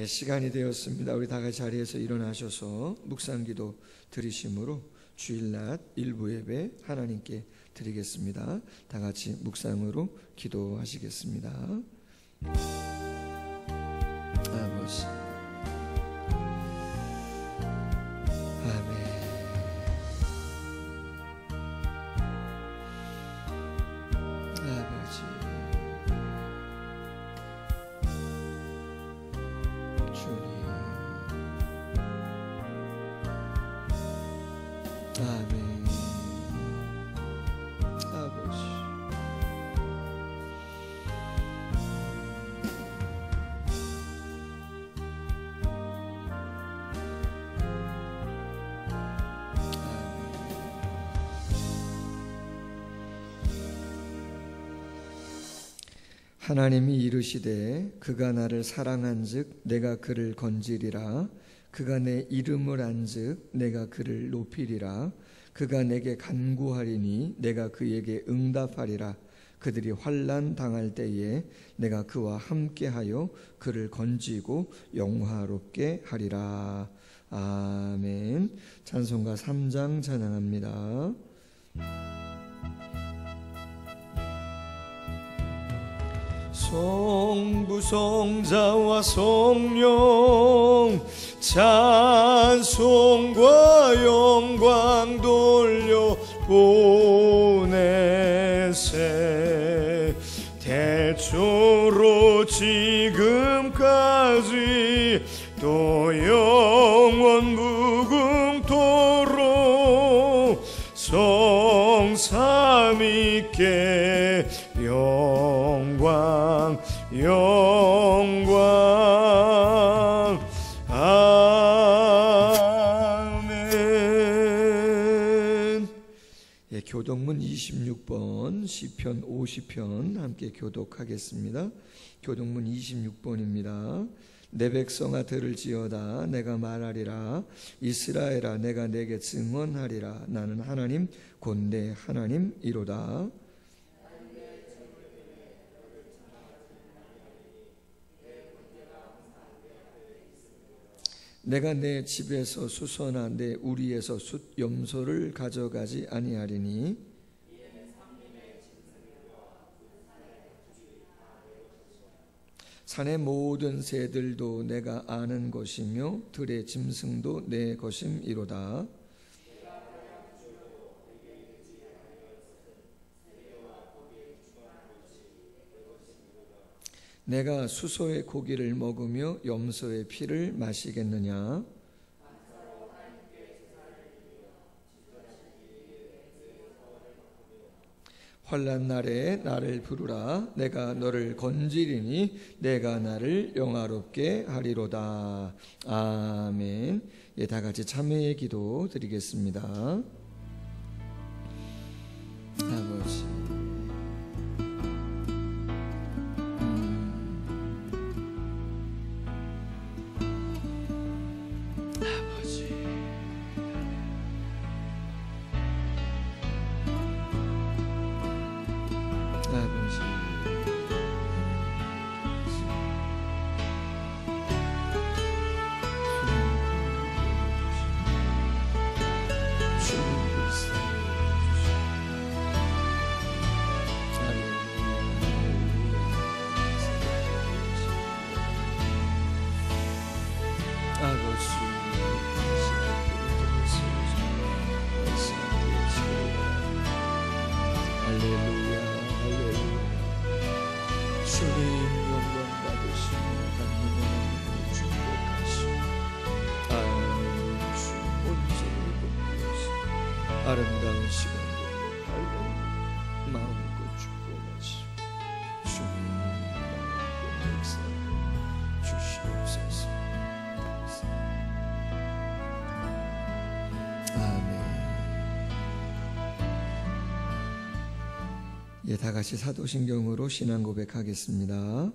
시간이 되었습니다. 우리 다 같이 자리에서 일어나셔서 묵상기도 드리심으로 주일낮 일부 예배 하나님께 드리겠습니다. 다 같이 묵상으로 기도하시겠습니다. 아버지, 아멘. 아버지, 주님, 아멘. 아버지, 하나님이 이르시되 그가 나를 사랑한즉 내가 그를 건지리라. 그가 내 이름을 안즉 내가 그를 높이리라. 그가 내게 간구하리니 내가 그에게 응답하리라. 그들이 환난 당할 때에 내가 그와 함께하여 그를 건지고 영화롭게 하리라. 아멘. 찬송가 3장 찬양합니다. 성부 성자와 성령 찬송과 영광 돌려 보내세. 태초로 지금까지 또 영원 무궁토록 성삼위께 영광 아멘. 교독문 26번 시편 50편 함께 교독하겠습니다. 교독문 26번입니다. 내 백성아 들을지어다. 내가 말하리라. 이스라엘아 내가 내게 증언하리라. 나는 하나님 곧 내 하나님이로다. 내가 내 집에서 수소나 내 우리에서 숫염소를 가져가지 아니하리니 산의 모든 새들도 내가 아는 것이며 들의 짐승도 내 것임이로다. 내가 수소의 고기를 먹으며 염소의 피를 마시겠느냐? 환난 날에 나를 부르라. 내가 너를 건지리니 내가 나를 영화롭게 하리로다. 아멘. 예, 다 같이 참회의 기도 드리겠습니다. 아버지, 아름다운 시간들을 할렐루야 마음껏 축복하시오. 주님 마음껏 역사해 주시옵소서. 아멘. 예, 다 같이 사도신경으로 신앙 고백하겠습니다.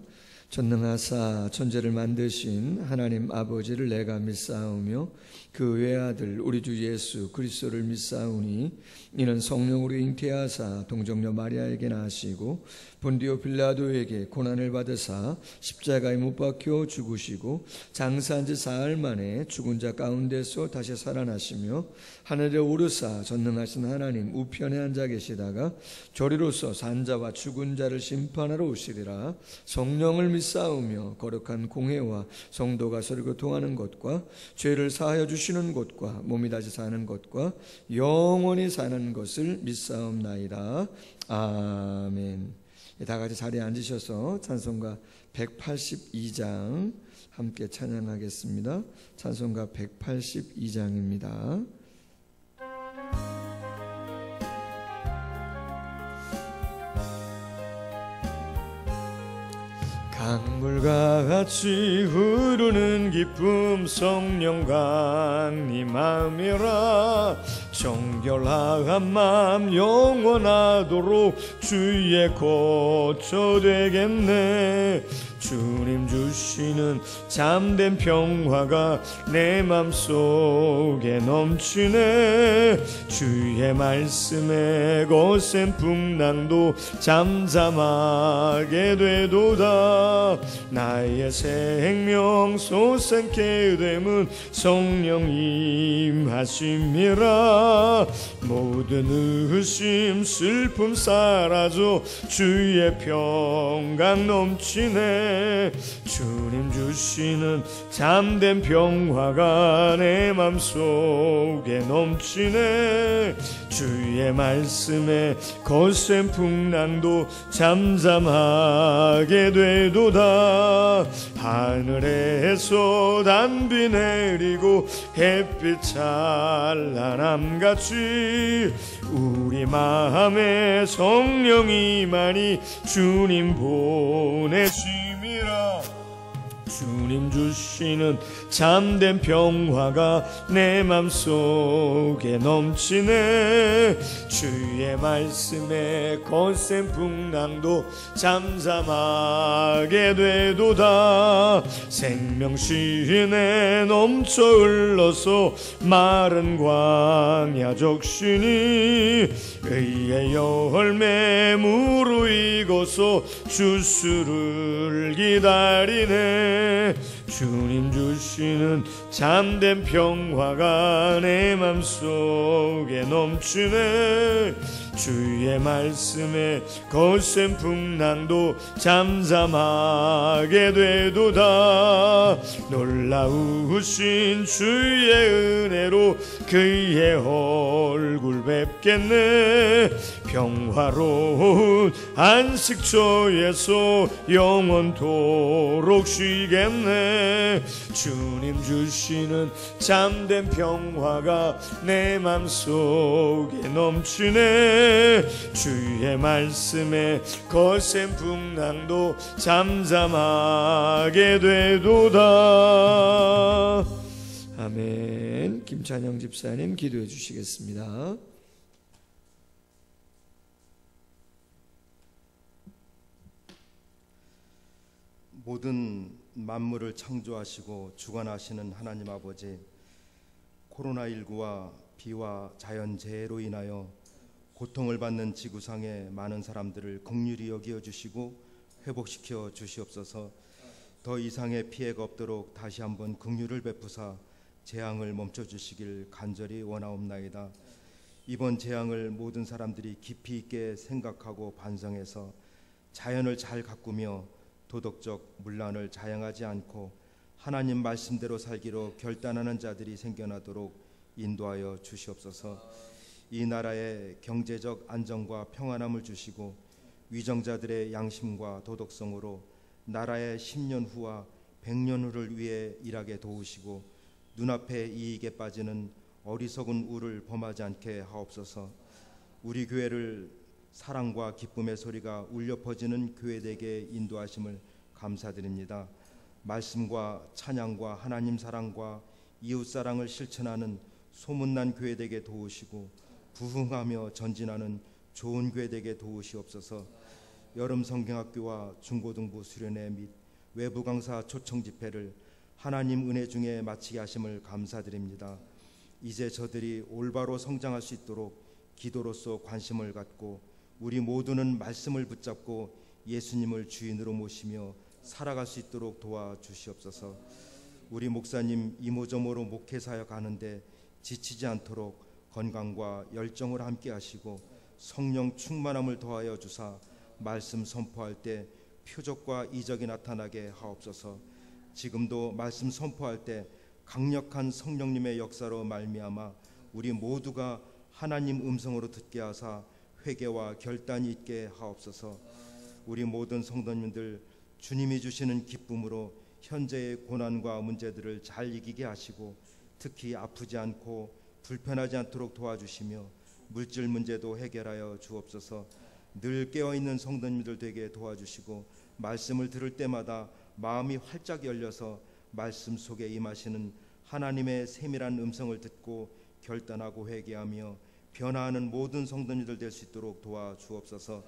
전능하사 천지를 만드신 하나님 아버지를 내가 믿사오며 그 외아들 우리 주 예수 그리스도를 믿사오니 이는 성령으로 잉태하사 동정녀 마리아에게 나시고 본디오 빌라도에게 고난을 받으사 십자가에 못 박혀 죽으시고 장사한 지 사흘 만에 죽은 자 가운데서 다시 살아나시며 하늘에 오르사 전능하신 하나님 우편에 앉아 계시다가 저리로서 산자와 죽은 자를 심판하러 오시리라. 성령을 믿사오며 거룩한 공회와 성도가 서로 교통하는 것과 죄를 사하여 주시는 것과 몸이 다시 사는 것과 영원히 사는 것을 믿사옵나이다. 아멘. 다 같이 자리에 앉으셔서 찬송가 182장 함께 찬양하겠습니다. 찬송가 182장입니다. 강물과 같이 흐르는 기쁨 성령과 네 마음이라 정결한 마음 영원하도록 주의 거처 되겠네. 주님 주시는 참된 평화가 내 맘속에 넘치네. 주의 말씀에 거센 풍랑도 잠잠하게 되도다. 나의 생명 솟게 됨은 성령 임하심이라. 모든 의심 슬픔 사라져 주의 평강 넘치네. 주님 주시는 참된 평화가 내 맘속에 넘치네. 주의 말씀에 거센 풍랑도 잠잠하게 되도다. 하늘에서 단비 내리고 햇빛 찬란함같이 우리 마음에 성령이 많이 주님 보내심이라. 주님 주시는 참된 평화가 내 맘속에 넘치네. 주의 말씀에 거센 풍랑도 잠잠하게 되도다. 생명신에 넘쳐 흘러서 마른 광야 적신이 의의 열매 무르익어서 주수를 기다리네. 주님 주시는 참된 평화가 내 맘속에 넘치네. 주의 말씀에 거센 풍랑도 잠잠하게 되도다. 놀라우신 주의 은혜로 그의 얼굴 뵙겠네. 평화로운 안식처에서 영원토록 쉬겠네. 주님 주시는 참된 평화가 내 맘속에 넘치네. 주의 말씀에 거센 풍랑도 잠잠하게 되도다. 아멘. 김찬영 집사님 기도해 주시겠습니다. 모든 만물을 창조하시고 주관하시는 하나님 아버지, 코로나19와 비와 자연재해로 인하여 고통을 받는 지구상의 많은 사람들을 긍휼히 여겨 주시고 회복시켜 주시옵소서. 더 이상의 피해가 없도록 다시 한번 긍휼을 베푸사 재앙을 멈춰 주시길 간절히 원하옵나이다. 이번 재앙을 모든 사람들이 깊이 있게 생각하고 반성해서 자연을 잘 가꾸며 도덕적 문란을 자행하지 않고 하나님 말씀대로 살기로 결단하는 자들이 생겨나도록 인도하여 주시옵소서. 이 나라의 경제적 안정과 평안함을 주시고 위정자들의 양심과 도덕성으로 나라의 10년 후와 100년 후를 위해 일하게 도우시고 눈앞의 이익에 빠지는 어리석은 우를 범하지 않게 하옵소서. 우리 교회를 사랑과 기쁨의 소리가 울려 퍼지는 교회되게 인도하심을 감사드립니다. 말씀과 찬양과 하나님 사랑과 이웃 사랑을 실천하는 소문난 교회되게 도우시고 부흥하며 전진하는 좋은 교회되게 도우시옵소서. 여름 성경학교와 중고등부 수련회 및 외부 강사 초청 집회를 하나님 은혜 중에 마치게 하심을 감사드립니다. 이제 저들이 올바로 성장할 수 있도록 기도로서 관심을 갖고 우리 모두는 말씀을 붙잡고 예수님을 주인으로 모시며 살아갈 수 있도록 도와주시옵소서. 우리 목사님 이모저모로 목회 사역 하는데 지치지 않도록 건강과 열정을 함께 하시고 성령 충만함을 더하여 주사 말씀 선포할 때 표적과 이적이 나타나게 하옵소서. 지금도 말씀 선포할 때 강력한 성령님의 역사로 말미암아 우리 모두가 하나님 음성으로 듣게 하사 회개와 결단이 있게 하옵소서. 우리 모든 성도님들 주님이 주시는 기쁨으로 현재의 고난과 문제들을 잘 이기게 하시고 특히 아프지 않고 불편하지 않도록 도와주시며 물질 문제도 해결하여 주옵소서. 늘 깨어있는 성도님들 되게 도와주시고 말씀을 들을 때마다 마음이 활짝 열려서 말씀 속에 임하시는 하나님의 세밀한 음성을 듣고 결단하고 회개하며 변화하는 모든 성도님들 될 수 있도록 도와주옵소서.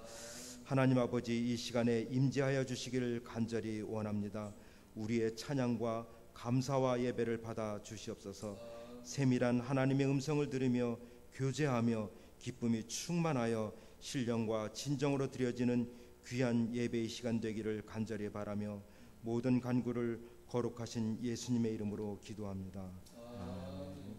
하나님 아버지, 이 시간에 임재하여 주시기를 간절히 원합니다. 우리의 찬양과 감사와 예배를 받아 주시옵소서. 세밀한 하나님의 음성을 들으며 교제하며 기쁨이 충만하여 신령과 진정으로 드려지는 귀한 예배의 시간 되기를 간절히 바라며 모든 간구를 거룩하신 예수님의 이름으로 기도합니다. 아멘.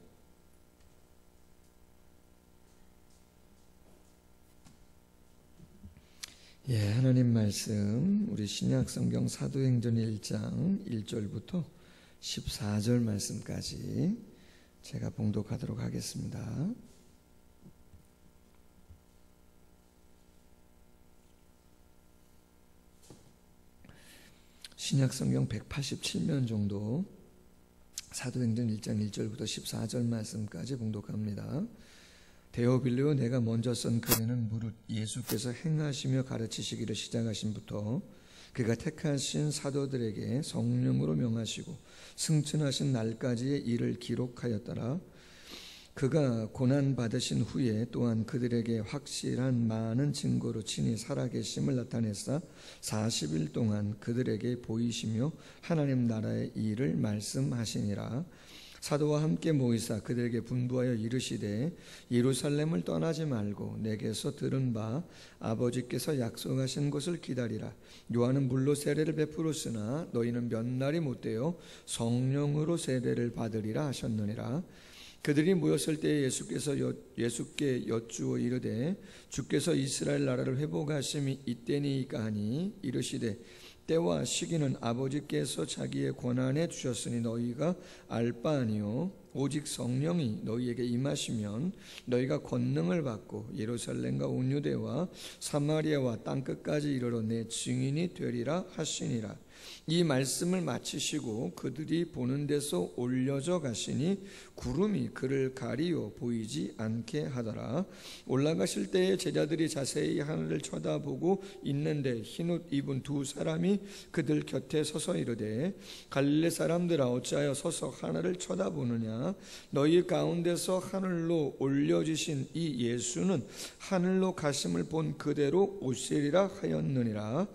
예, 하나님 말씀 우리 신약 성경 사도행전 1장 1절부터 14절 말씀까지 제가 봉독하도록 하겠습니다. 신약 성경 187면 정도 사도행전 1장 1절부터 14절 말씀까지 봉독합니다. 데오빌리오, 내가 먼저 쓴 글에는 무릇 예수께서 행하시며 가르치시기를 시작하신부터 그가 택하신 사도들에게 성령으로 명하시고 승천하신 날까지의 일을 기록하였더라. 그가 고난받으신 후에 또한 그들에게 확실한 많은 증거로 친히 살아계심을 나타내사 40일 동안 그들에게 보이시며 하나님 나라의 일을 말씀하시니라. 사도와 함께 모이사 그들에게 분부하여 이르시되 예루살렘을 떠나지 말고 내게서 들은 바 아버지께서 약속하신 것을 기다리라. 요한은 물로 세례를 베풀었으나 너희는 몇 날이 못되어 성령으로 세례를 받으리라 하셨느니라. 그들이 모였을 때에 예수께 여쭈어 이르되 주께서 이스라엘 나라를 회복하심이 이때니이까 하니 이르시되 때와 시기는 아버지께서 자기의 권한에 주셨으니 너희가 알 바 아니요 오직 성령이 너희에게 임하시면 너희가 권능을 받고 예루살렘과 온 유대와 사마리아와 땅끝까지 이르러 내 증인이 되리라 하시니라. 이 말씀을 마치시고 그들이 보는 데서 올려져 가시니 구름이 그를 가리어 보이지 않게 하더라. 올라가실 때에 제자들이 자세히 하늘을 쳐다보고 있는데 흰옷 입은 두 사람이 그들 곁에 서서 이르되 갈릴리 사람들아 어찌하여 서서 하늘을 쳐다보느냐. 너희 가운데서 하늘로 올려지신 이 예수는 하늘로 가심을 본 그대로 오시리라 하였느니라.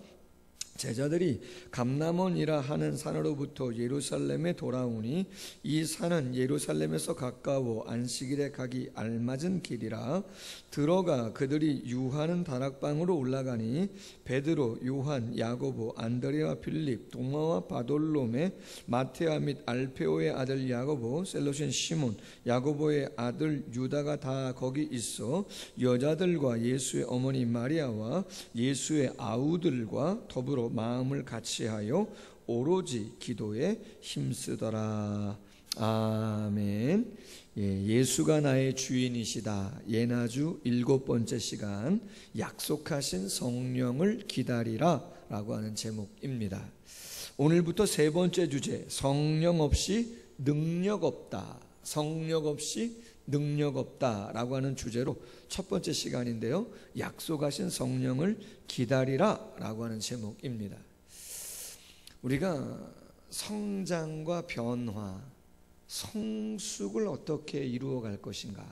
제자들이 감람원이라 하는 산으로부터 예루살렘에 돌아오니 이 산은 예루살렘에서 가까워 안식일에 가기 알맞은 길이라. 들어가 그들이 유하는 다락방으로 올라가니 베드로, 요한, 야고보, 안드레와 빌립, 도마와 바돌로메, 마테아 및 알페오의 아들 야고보, 셀로신 시몬, 야고보의 아들 유다가 다 거기 있어 여자들과 예수의 어머니 마리아와 예수의 아우들과 더불어 마음을 같이하여 오로지 기도에 힘쓰더라. 아멘. 예수가 나의 주인이시다. 예나주 7번째 시간, 약속하신 성령을 기다리라 라고 하는 제목입니다. 오늘부터 3번째 주제, 성령 없이 능력 없다. 성령 없이 능력 없다 라고 하는 주제로 첫 번째 시간인데요, 약속하신 성령을 기다리라 라고 하는 제목입니다. 우리가 성장과 변화, 성숙을 어떻게 이루어갈 것인가.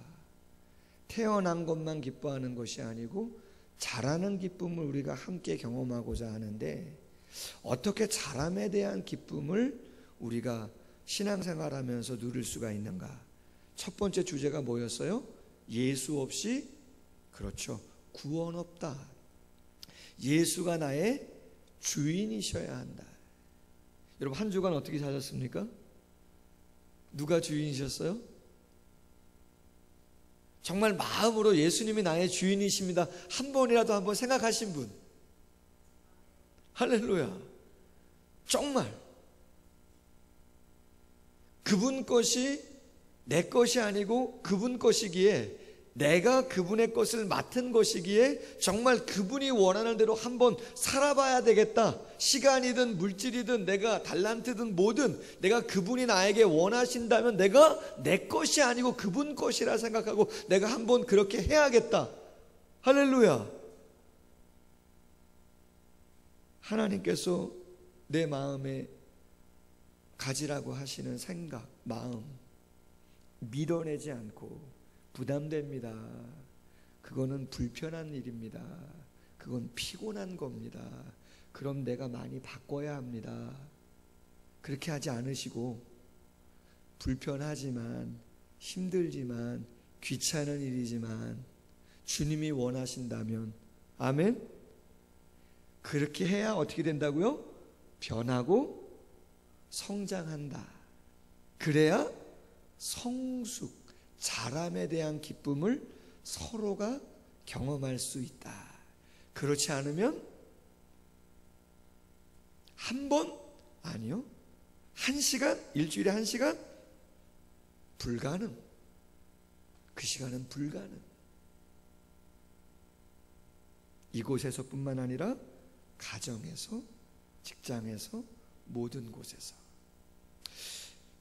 태어난 것만 기뻐하는 것이 아니고 자라는 기쁨을 우리가 함께 경험하고자 하는데, 어떻게 사람에 대한 기쁨을 우리가 신앙생활하면서 누릴 수가 있는가? 첫 번째 주제가 뭐였어요? 예수 없이, 그렇죠, 구원 없다. 예수가 나의 주인이셔야 한다. 여러분, 한 주간 어떻게 사셨습니까? 누가 주인이셨어요? 정말 마음으로 예수님이 나의 주인이십니다, 한 번이라도 한번 생각하신 분? 할렐루야. 정말 그분 것이 내 것이 아니고 그분 것이기에, 내가 그분의 것을 맡은 것이기에 정말 그분이 원하는 대로 한번 살아봐야 되겠다. 시간이든 물질이든 내가 달란트든 뭐든 내가 그분이 나에게 원하신다면 내가 내 것이 아니고 그분 것이라 생각하고 내가 한번 그렇게 해야겠다. 할렐루야. 하나님께서 내 마음에 가지라고 하시는 생각, 마음 밀어내지 않고 부담됩니다. 그거는 불편한 일입니다. 그건 피곤한 겁니다. 그럼 내가 많이 바꿔야 합니다. 그렇게 하지 않으시고, 불편하지만 힘들지만 귀찮은 일이지만 주님이 원하신다면, 아멘? 그렇게 해야 어떻게 된다고요? 변하고 성장한다. 그래야 성숙, 자람에 대한 기쁨을 서로가 경험할 수 있다. 그렇지 않으면 한 번, 아니요, 1시간, 일주일에 1시간? 불가능. 그 시간은 불가능. 이곳에서뿐만 아니라 가정에서, 직장에서, 모든 곳에서.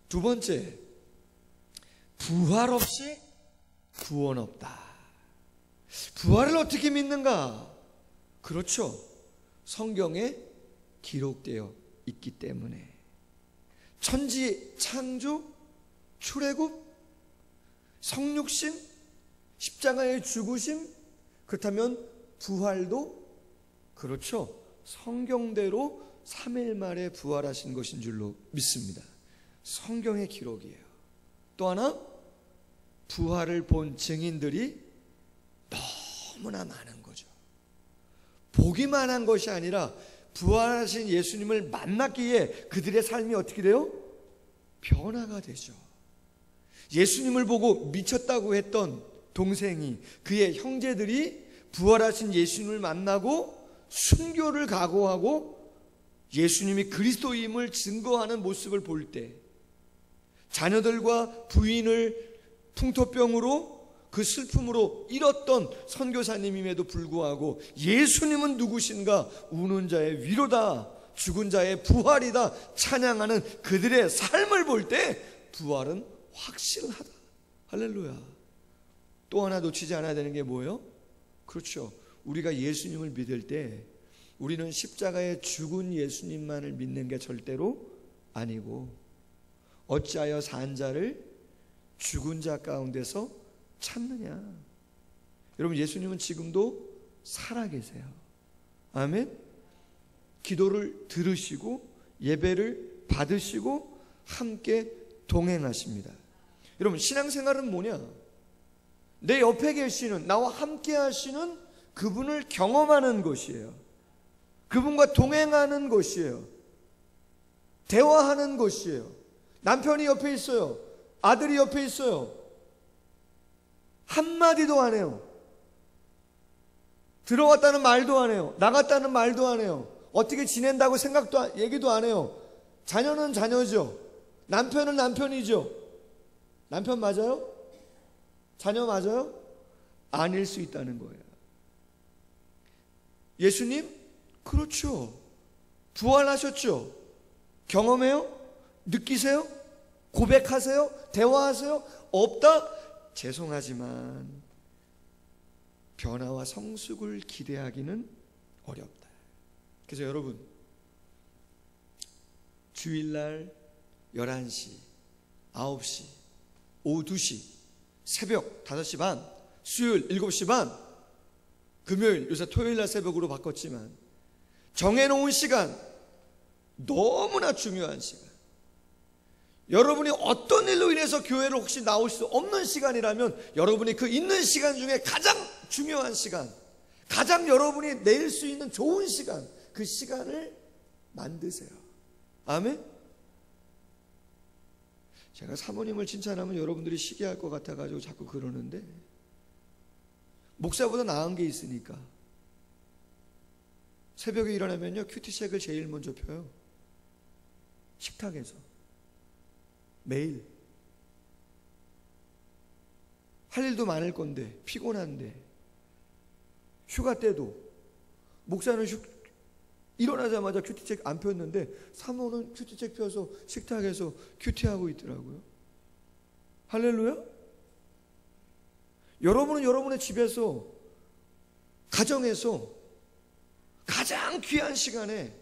두 번째, 부활 없이 구원 없다. 부활을 어떻게 믿는가? 그렇죠, 성경에 기록되어 있기 때문에. 천지 창조, 출애굽, 성육신, 십자가의 죽으심, 그렇다면 부활도, 그렇죠, 성경대로 3일 만에 부활하신 것인 줄로 믿습니다. 성경의 기록이에요. 또 하나, 부활을 본 증인들이 너무나 많은 거죠. 보기만 한 것이 아니라 부활하신 예수님을 만났기에 그들의 삶이 어떻게 돼요? 변화가 되죠. 예수님을 보고 미쳤다고 했던 동생이, 그의 형제들이 부활하신 예수님을 만나고 순교를 각오하고 예수님이 그리스도임을 증거하는 모습을 볼 때, 자녀들과 부인을 풍토병으로 그 슬픔으로 잃었던 선교사님임에도 불구하고 예수님은 누구신가? 우는 자의 위로다, 죽은 자의 부활이다 찬양하는 그들의 삶을 볼 때 부활은 확실하다. 할렐루야. 또 하나 놓치지 않아야 되는 게 뭐예요? 그렇죠, 우리가 예수님을 믿을 때 우리는 십자가에 죽은 예수님만을 믿는 게 절대로 아니고, 어찌하여 산 자를 죽은 자 가운데서 찾느냐. 여러분, 예수님은 지금도 살아계세요. 아멘. 기도를 들으시고 예배를 받으시고 함께 동행하십니다. 여러분, 신앙생활은 뭐냐? 내 옆에 계시는, 나와 함께 하시는 그분을 경험하는 것이에요. 그분과 동행하는 것이에요. 대화하는 것이에요. 남편이 옆에 있어요. 아들이 옆에 있어요. 한마디도 안 해요. 들어갔다는 말도 안 해요. 나갔다는 말도 안 해요. 어떻게 지낸다고 얘기도 안 해요. 자녀는 자녀죠. 남편은 남편이죠. 남편 맞아요? 자녀 맞아요? 아닐 수 있다는 거예요. 예수님? 그렇죠. 부활하셨죠. 경험해요? 느끼세요? 고백하세요? 대화하세요? 없다? 죄송하지만 변화와 성숙을 기대하기는 어렵다. 그래서 여러분, 주일날 11시, 9시, 오후 2시, 새벽 5시 반, 수요일 7시 반, 금요일, 요새 토요일날 새벽으로 바꿨지만 정해놓은 시간, 너무나 중요한 시간. 여러분이 어떤 일로 인해서 교회를 혹시 나올 수 없는 시간이라면 여러분이 그 있는 시간 중에 가장 중요한 시간, 가장 여러분이 낼 수 있는 좋은 시간, 그 시간을 만드세요. 아멘? 제가 사모님을 칭찬하면 여러분들이 시기할 것 같아가지고 자꾸 그러는데, 목사보다 나은 게 있으니까 새벽에 일어나면요 큐티책을 제일 먼저 펴요. 식탁에서 매일. 할 일도 많을 건데, 피곤한데, 휴가 때도 목사는 일어나자마자 큐티책 안 폈는데 사모는 큐티책 펴서 식탁에서 큐티하고 있더라고요. 할렐루야. 여러분은 여러분의 집에서, 가정에서 가장 귀한 시간에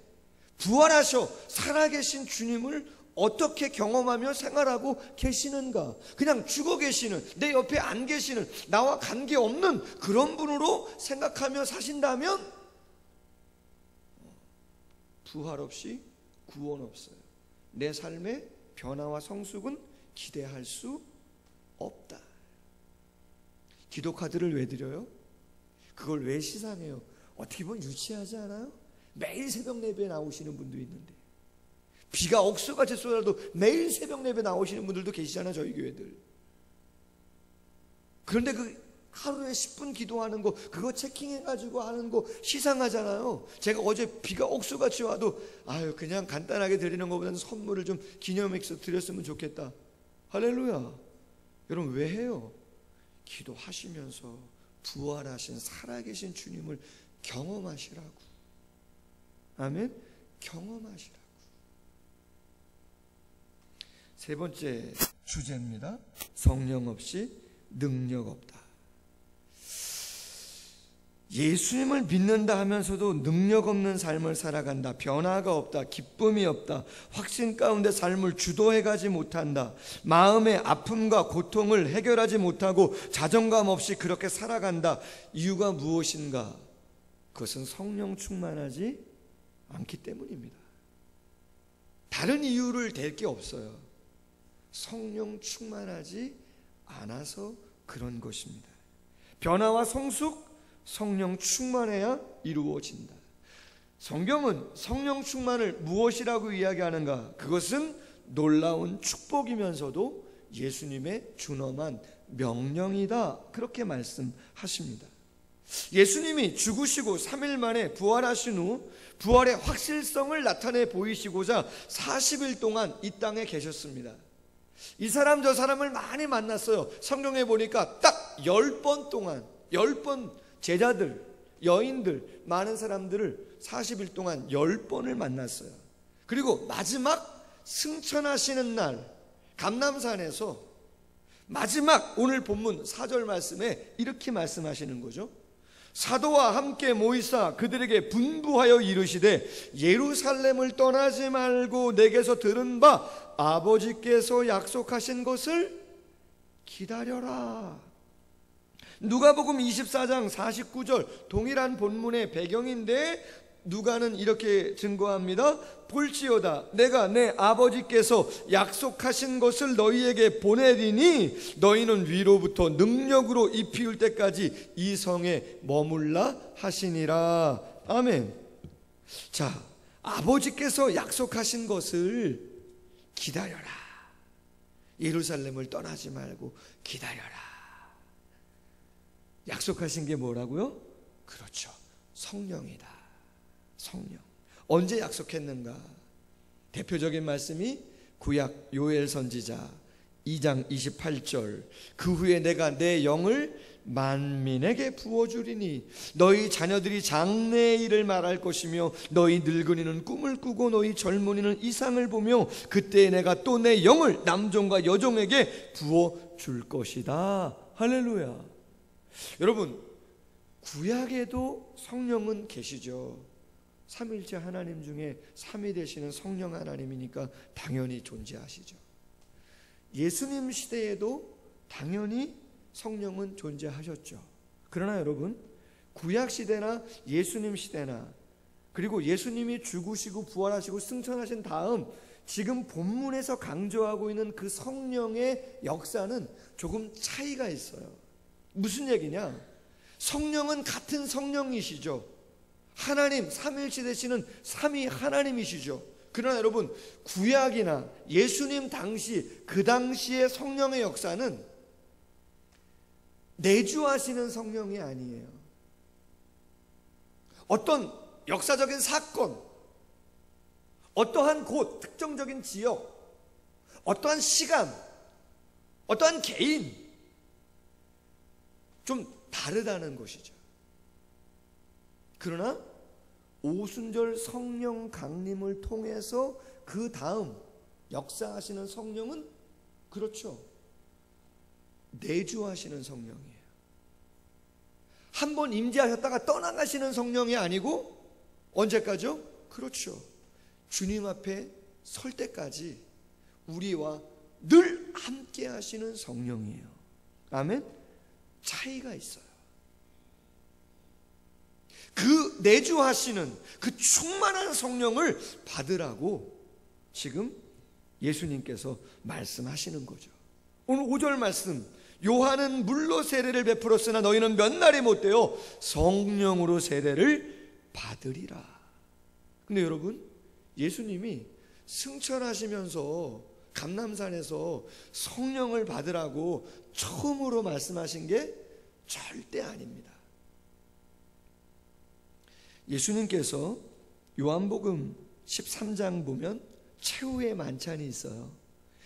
부활하셔 살아계신 주님을 어떻게 경험하며 생활하고 계시는가? 그냥 죽어 계시는, 내 옆에 안 계시는, 나와 관계없는 그런 분으로 생각하며 사신다면 부활 없이 구원 없어요. 내 삶의 변화와 성숙은 기대할 수 없다. 기도 카드를 왜 드려요? 그걸 왜 시상해요? 어떻게 보면 유치하지 않아요? 매일 새벽 예배에 나오시는 분도 있는데, 비가 억수같이 쏟아도 매일 새벽 예배 나오시는 분들도 계시잖아요, 저희 교회들. 그런데 그 하루에 10분 기도하는 거, 그거 체킹해가지고 하는 거 시상하잖아요. 제가 어제 비가 억수같이 와도 그냥 간단하게 드리는 것보다는 선물을 좀 기념해서 드렸으면 좋겠다. 할렐루야. 여러분 왜 해요? 기도하시면서 부활하신 살아계신 주님을 경험하시라고. 아멘. 경험하시라고. 세 번째 주제입니다. 성령 없이 능력 없다. 예수님을 믿는다 하면서도 능력 없는 삶을 살아간다. 변화가 없다. 기쁨이 없다. 확신 가운데 삶을 주도해가지 못한다. 마음의 아픔과 고통을 해결하지 못하고 자존감 없이 그렇게 살아간다. 이유가 무엇인가? 그것은 성령 충만하지 않기 때문입니다. 다른 이유를 댈 게 없어요. 성령 충만하지 않아서 그런 것입니다. 변화와 성숙, 성령 충만해야 이루어진다. 성경은 성령 충만을 무엇이라고 이야기하는가? 그것은 놀라운 축복이면서도 예수님의 준엄한 명령이다. 그렇게 말씀하십니다. 예수님이 죽으시고 3일 만에 부활하신 후 부활의 확실성을 나타내 보이시고자 40일 동안 이 땅에 계셨습니다. 이 사람 저 사람을 많이 만났어요. 성경에 보니까 딱 10번 동안 10번 제자들, 여인들, 많은 사람들을 40일 동안 10번을 만났어요. 그리고 마지막 승천하시는 날 감람산에서 마지막 오늘 본문 4절 말씀에 이렇게 말씀하시는 거죠. 사도와 함께 모이사 그들에게 분부하여 이르시되 예루살렘을 떠나지 말고 내게서 들은 바 아버지께서 약속하신 것을 기다려라. 누가복음 24장 49절 동일한 본문의 배경인데 누가는 이렇게 증거합니다. 볼지어다 내가 내 아버지께서 약속하신 것을 너희에게 보내리니 너희는 위로부터 능력으로 입히울 때까지 이 성에 머물라 하시니라. 아멘. 자, 아버지께서 약속하신 것을 기다려라. 예루살렘을 떠나지 말고 기다려라. 약속하신 게 뭐라고요? 그렇죠. 성령이다. 성령. 언제 약속했는가? 대표적인 말씀이 구약 요엘 선지자 2장 28절. 그 후에 내가 내 영을 만민에게 부어주리니 너희 자녀들이 장래의 일을 말할 것이며 너희 늙은이는 꿈을 꾸고 너희 젊은이는 이상을 보며 그때 내가 또 내 영을 남종과 여종에게 부어줄 것이다. 할렐루야. 여러분, 구약에도 성령은 계시죠. 삼위일체 하나님 중에 삼위 되시는 성령 하나님이니까 당연히 존재하시죠. 예수님 시대에도 당연히 성령은 존재하셨죠. 그러나 여러분, 구약 시대나 예수님 시대나 그리고 예수님이 죽으시고 부활하시고 승천하신 다음 지금 본문에서 강조하고 있는 그 성령의 역사는 조금 차이가 있어요. 무슨 얘기냐? 성령은 같은 성령이시죠. 하나님, 삼위일체 되시는 삼위 하나님이시죠. 그러나 여러분, 구약이나 예수님 당시, 그 당시의 성령의 역사는 내주하시는 성령이 아니에요. 어떤 역사적인 사건, 어떠한 곳, 특정적인 지역, 어떠한 시간, 어떠한 개인, 좀 다르다는 것이죠. 그러나 오순절 성령 강림을 통해서 그 다음 역사하시는 성령은 그렇죠. 내주하시는 성령이에요. 한번 임재하셨다가 떠나가시는 성령이 아니고 언제까지요? 그렇죠. 주님 앞에 설 때까지 우리와 늘 함께 하시는 성령이에요. 아멘? 차이가 있어요. 그 내주하시는 그 충만한 성령을 받으라고 지금 예수님께서 말씀하시는 거죠. 오늘 5절 말씀, 요한은 물로 세례를 베풀었으나 너희는 몇 날이 못되어 성령으로 세례를 받으리라. 근데 여러분, 예수님이 승천하시면서 감람산에서 성령을 받으라고 처음으로 말씀하신 게 절대 아닙니다. 예수님께서 요한복음 13장 보면 최후의 만찬이 있어요.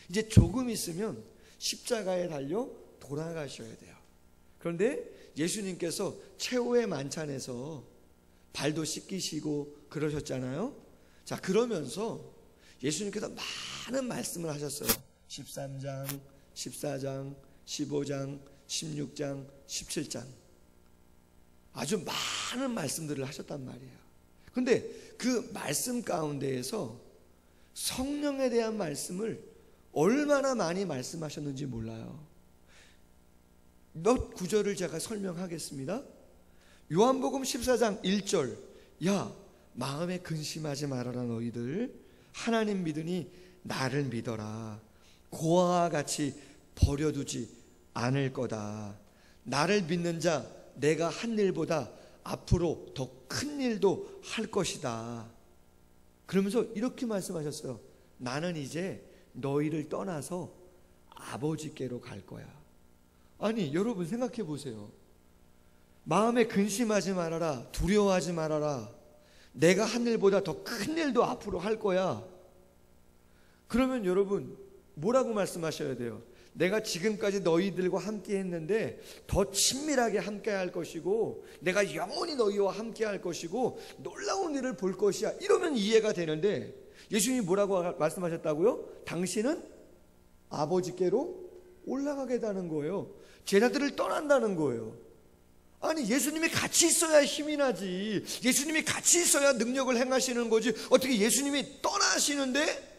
이제 조금 있으면 십자가에 달려 돌아가셔야 돼요. 그런데 예수님께서 최후의 만찬에서 발도 씻기시고 그러셨잖아요. 자, 그러면서 예수님께서 많은 말씀을 하셨어요. 13장, 14장, 15장, 16장, 17장. 아주 많은 말씀들을 하셨단 말이에요. 그런데 그 말씀 가운데에서 성령에 대한 말씀을 얼마나 많이 말씀하셨는지 몰라요. 몇 구절을 제가 설명하겠습니다. 요한복음 14장 1절, 야 마음에 근심하지 말아라 너희들, 하나님 믿으니 나를 믿어라. 고아와 같이 버려두지 않을 거다. 나를 믿는 자 내가 한 일보다 앞으로 더 큰 일도 할 것이다. 그러면서 이렇게 말씀하셨어요. 나는 이제 너희를 떠나서 아버지께로 갈 거야. 아니 여러분 생각해 보세요. 마음에 근심하지 말아라, 두려워하지 말아라, 내가 한 일보다 더 큰 일도 앞으로 할 거야. 그러면 여러분 뭐라고 말씀하셔야 돼요? 내가 지금까지 너희들과 함께 했는데 더 친밀하게 함께 할 것이고 내가 영원히 너희와 함께 할 것이고 놀라운 일을 볼 것이야. 이러면 이해가 되는데 예수님이 뭐라고 말씀하셨다고요? 당신은 아버지께로 올라가겠다는 거예요. 제자들을 떠난다는 거예요. 아니 예수님이 같이 있어야 힘이 나지, 예수님이 같이 있어야 능력을 행하시는 거지. 어떻게 예수님이 떠나시는데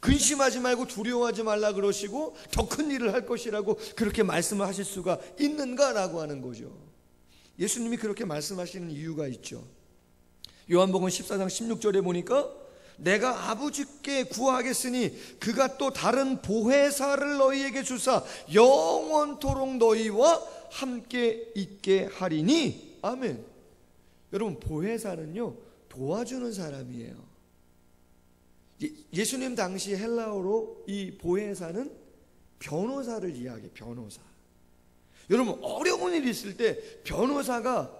근심하지 말고 두려워하지 말라 그러시고 더 큰 일을 할 것이라고 그렇게 말씀을 하실 수가 있는가라고 하는 거죠. 예수님이 그렇게 말씀하시는 이유가 있죠. 요한복음 14장 16절에 보니까 내가 아버지께 구하겠으니 그가 또 다른 보혜사를 너희에게 주사 영원토록 너희와 함께 있게 하리니. 아멘. 여러분 보혜사는요 도와주는 사람이에요. 예수님 당시 헬라어로 이 보혜사는 변호사를 이야기해요. 변호사. 여러분 어려운 일이 있을 때 변호사가,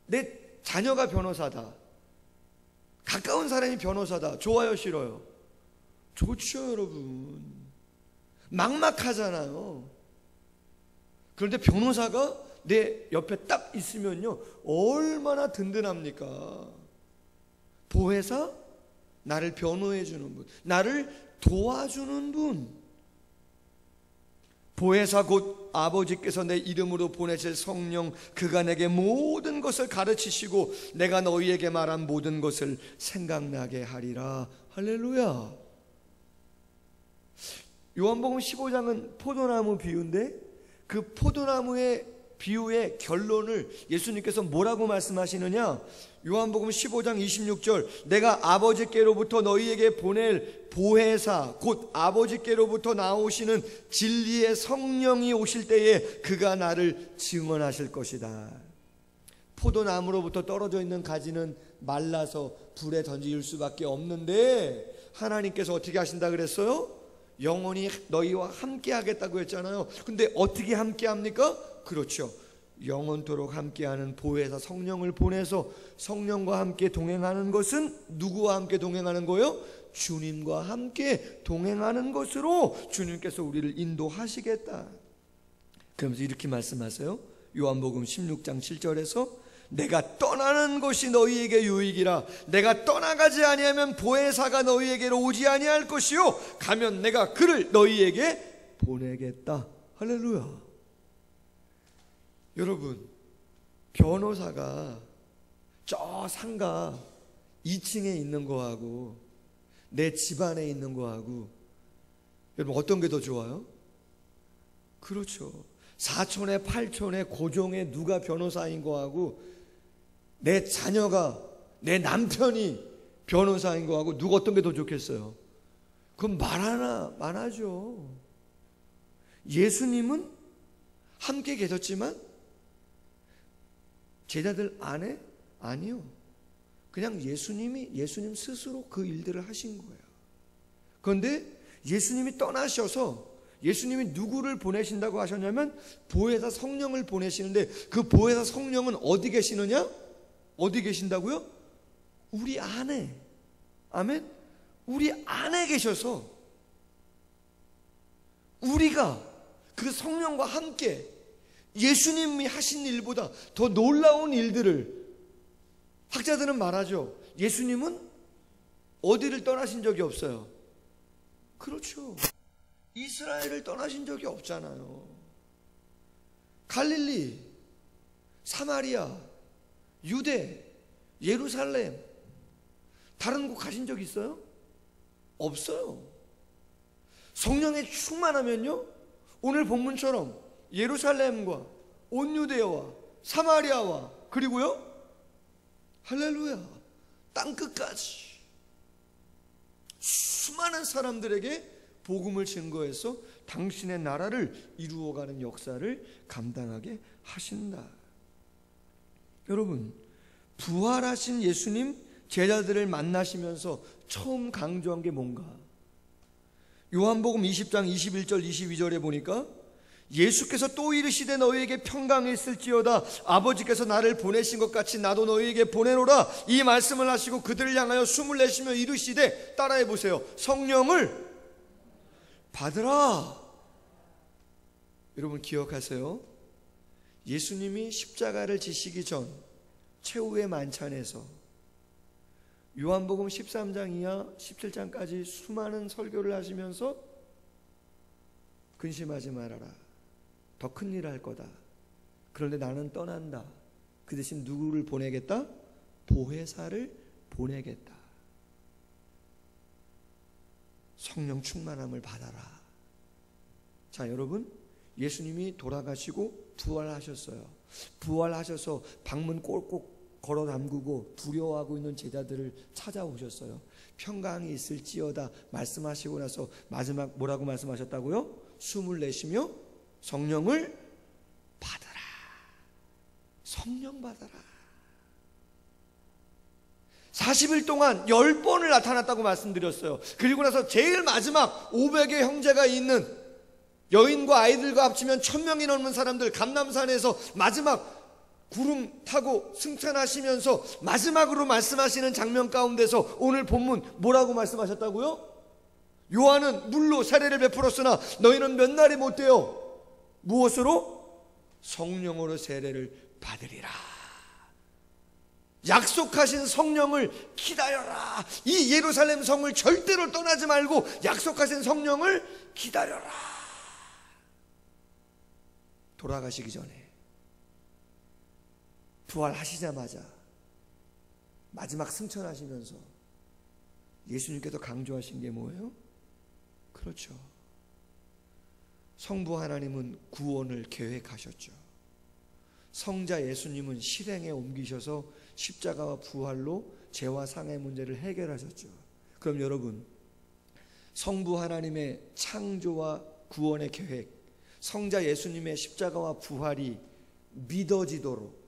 내 자녀가 변호사다, 가까운 사람이 변호사다, 좋아요 싫어요? 좋죠 여러분. 막막하잖아요. 그런데 변호사가 내 옆에 딱 있으면요 얼마나 든든합니까? 보혜사, 나를 변호해 주는 분, 나를 도와주는 분. 보혜사 곧 아버지께서 내 이름으로 보내실 성령, 그가 내게 모든 것을 가르치시고 내가 너희에게 말한 모든 것을 생각나게 하리라. 할렐루야. 요한복음 15장은 포도나무 비유인데 그 포도나무의 비유의 결론을 예수님께서 뭐라고 말씀하시느냐? 요한복음 15장 26절, 내가 아버지께로부터 너희에게 보낼 보혜사 곧 아버지께로부터 나오시는 진리의 성령이 오실 때에 그가 나를 증언하실 것이다. 포도나무로부터 떨어져 있는 가지는 말라서 불에 던질 수밖에 없는데 하나님께서 어떻게 하신다 그랬어요? 영원히 너희와 함께 하겠다고 했잖아요. 근데 어떻게 함께 합니까? 그렇죠. 영원토록 함께하는 보혜사 성령을 보내서 성령과 함께 동행하는 것은 누구와 함께 동행하는 거예요? 주님과 함께 동행하는 것으로 주님께서 우리를 인도하시겠다. 그러면서 이렇게 말씀하세요. 요한복음 16장 7절에서 내가 떠나는 것이 너희에게 유익이라. 내가 떠나가지 아니하면 보혜사가 너희에게로 오지 아니할 것이요 가면 내가 그를 너희에게 보내겠다. 할렐루야. 여러분, 변호사가 저 상가 2층에 있는 거하고 내 집 안에 있는 거하고 여러분 어떤 게 더 좋아요? 그렇죠. 4촌에 8촌에 고종에 누가 변호사인 거하고 내 자녀가 내 남편이 변호사인 거하고 누가 어떤 게 더 좋겠어요? 그럼 말하죠. 예수님은 함께 계셨지만 제자들 안에 아니요. 그냥 예수님 스스로 그 일들을 하신 거예요. 그런데 예수님이 떠나셔서 예수님이 누구를 보내신다고 하셨냐면 보혜사 성령을 보내시는데 그 보혜사 성령은 어디 계시느냐? 어디 계신다고요? 우리 안에. 아멘. 우리 안에 계셔서 우리가 그 성령과 함께 예수님이 하신 일보다 더 놀라운 일들을, 학자들은 말하죠. 예수님은 어디를 떠나신 적이 없어요. 그렇죠. 이스라엘을 떠나신 적이 없잖아요. 갈릴리, 사마리아, 유대, 예루살렘, 다른 곳 가신 적 있어요? 없어요. 성령에 충만하면요, 오늘 본문처럼 예루살렘과 온 유대와 사마리아와 그리고요, 할렐루야, 땅끝까지 수많은 사람들에게 복음을 증거해서 당신의 나라를 이루어가는 역사를 감당하게 하신다. 여러분, 부활하신 예수님 제자들을 만나시면서 처음 강조한 게 뭔가? 요한복음 20장 21절 22절에 보니까 예수께서 또 이르시되 너희에게 평강이 있을지어다. 아버지께서 나를 보내신 것 같이 나도 너희에게 보내노라. 이 말씀을 하시고 그들을 향하여 숨을 내쉬며 이르시되, 따라해 보세요, 성령을 받으라. 여러분 기억하세요. 예수님이 십자가를 지시기 전 최후의 만찬에서 요한복음 13장 이하 17장까지 수많은 설교를 하시면서 근심하지 말아라. 더 큰 일을 할 거다. 그런데 나는 떠난다. 그 대신 누구를 보내겠다? 보혜사를 보내겠다. 성령 충만함을 받아라. 자, 여러분, 예수님이 돌아가시고 부활하셨어요. 부활하셔서 방문 꼴꼭 걸어 담그고 두려워하고 있는 제자들을 찾아오셨어요. 평강이 있을지어다 말씀하시고 나서 마지막 뭐라고 말씀하셨다고요? 숨을 내쉬며 성령을 받아라. 성령 받아라. 40일 동안 10번을 나타났다고 말씀드렸어요. 그리고 나서 제일 마지막 500의 형제가 있는 여인과 아이들과 합치면 1000명이 넘는 사람들 감람산에서 마지막 구름 타고 승천하시면서 마지막으로 말씀하시는 장면 가운데서 오늘 본문 뭐라고 말씀하셨다고요? 요한은 물로 세례를 베풀었으나 너희는 몇 날이 못 되어 무엇으로? 성령으로 세례를 받으리라. 약속하신 성령을 기다려라. 이 예루살렘 성을 절대로 떠나지 말고 약속하신 성령을 기다려라. 돌아가시기 전에 부활하시자마자 마지막 승천하시면서 예수님께서 강조하신 게 뭐예요? 그렇죠. 성부 하나님은 구원을 계획하셨죠. 성자 예수님은 실행에 옮기셔서 십자가와 부활로 죄와 상의 문제를 해결하셨죠. 그럼 여러분, 성부 하나님의 창조와 구원의 계획, 성자 예수님의 십자가와 부활이 믿어지도록,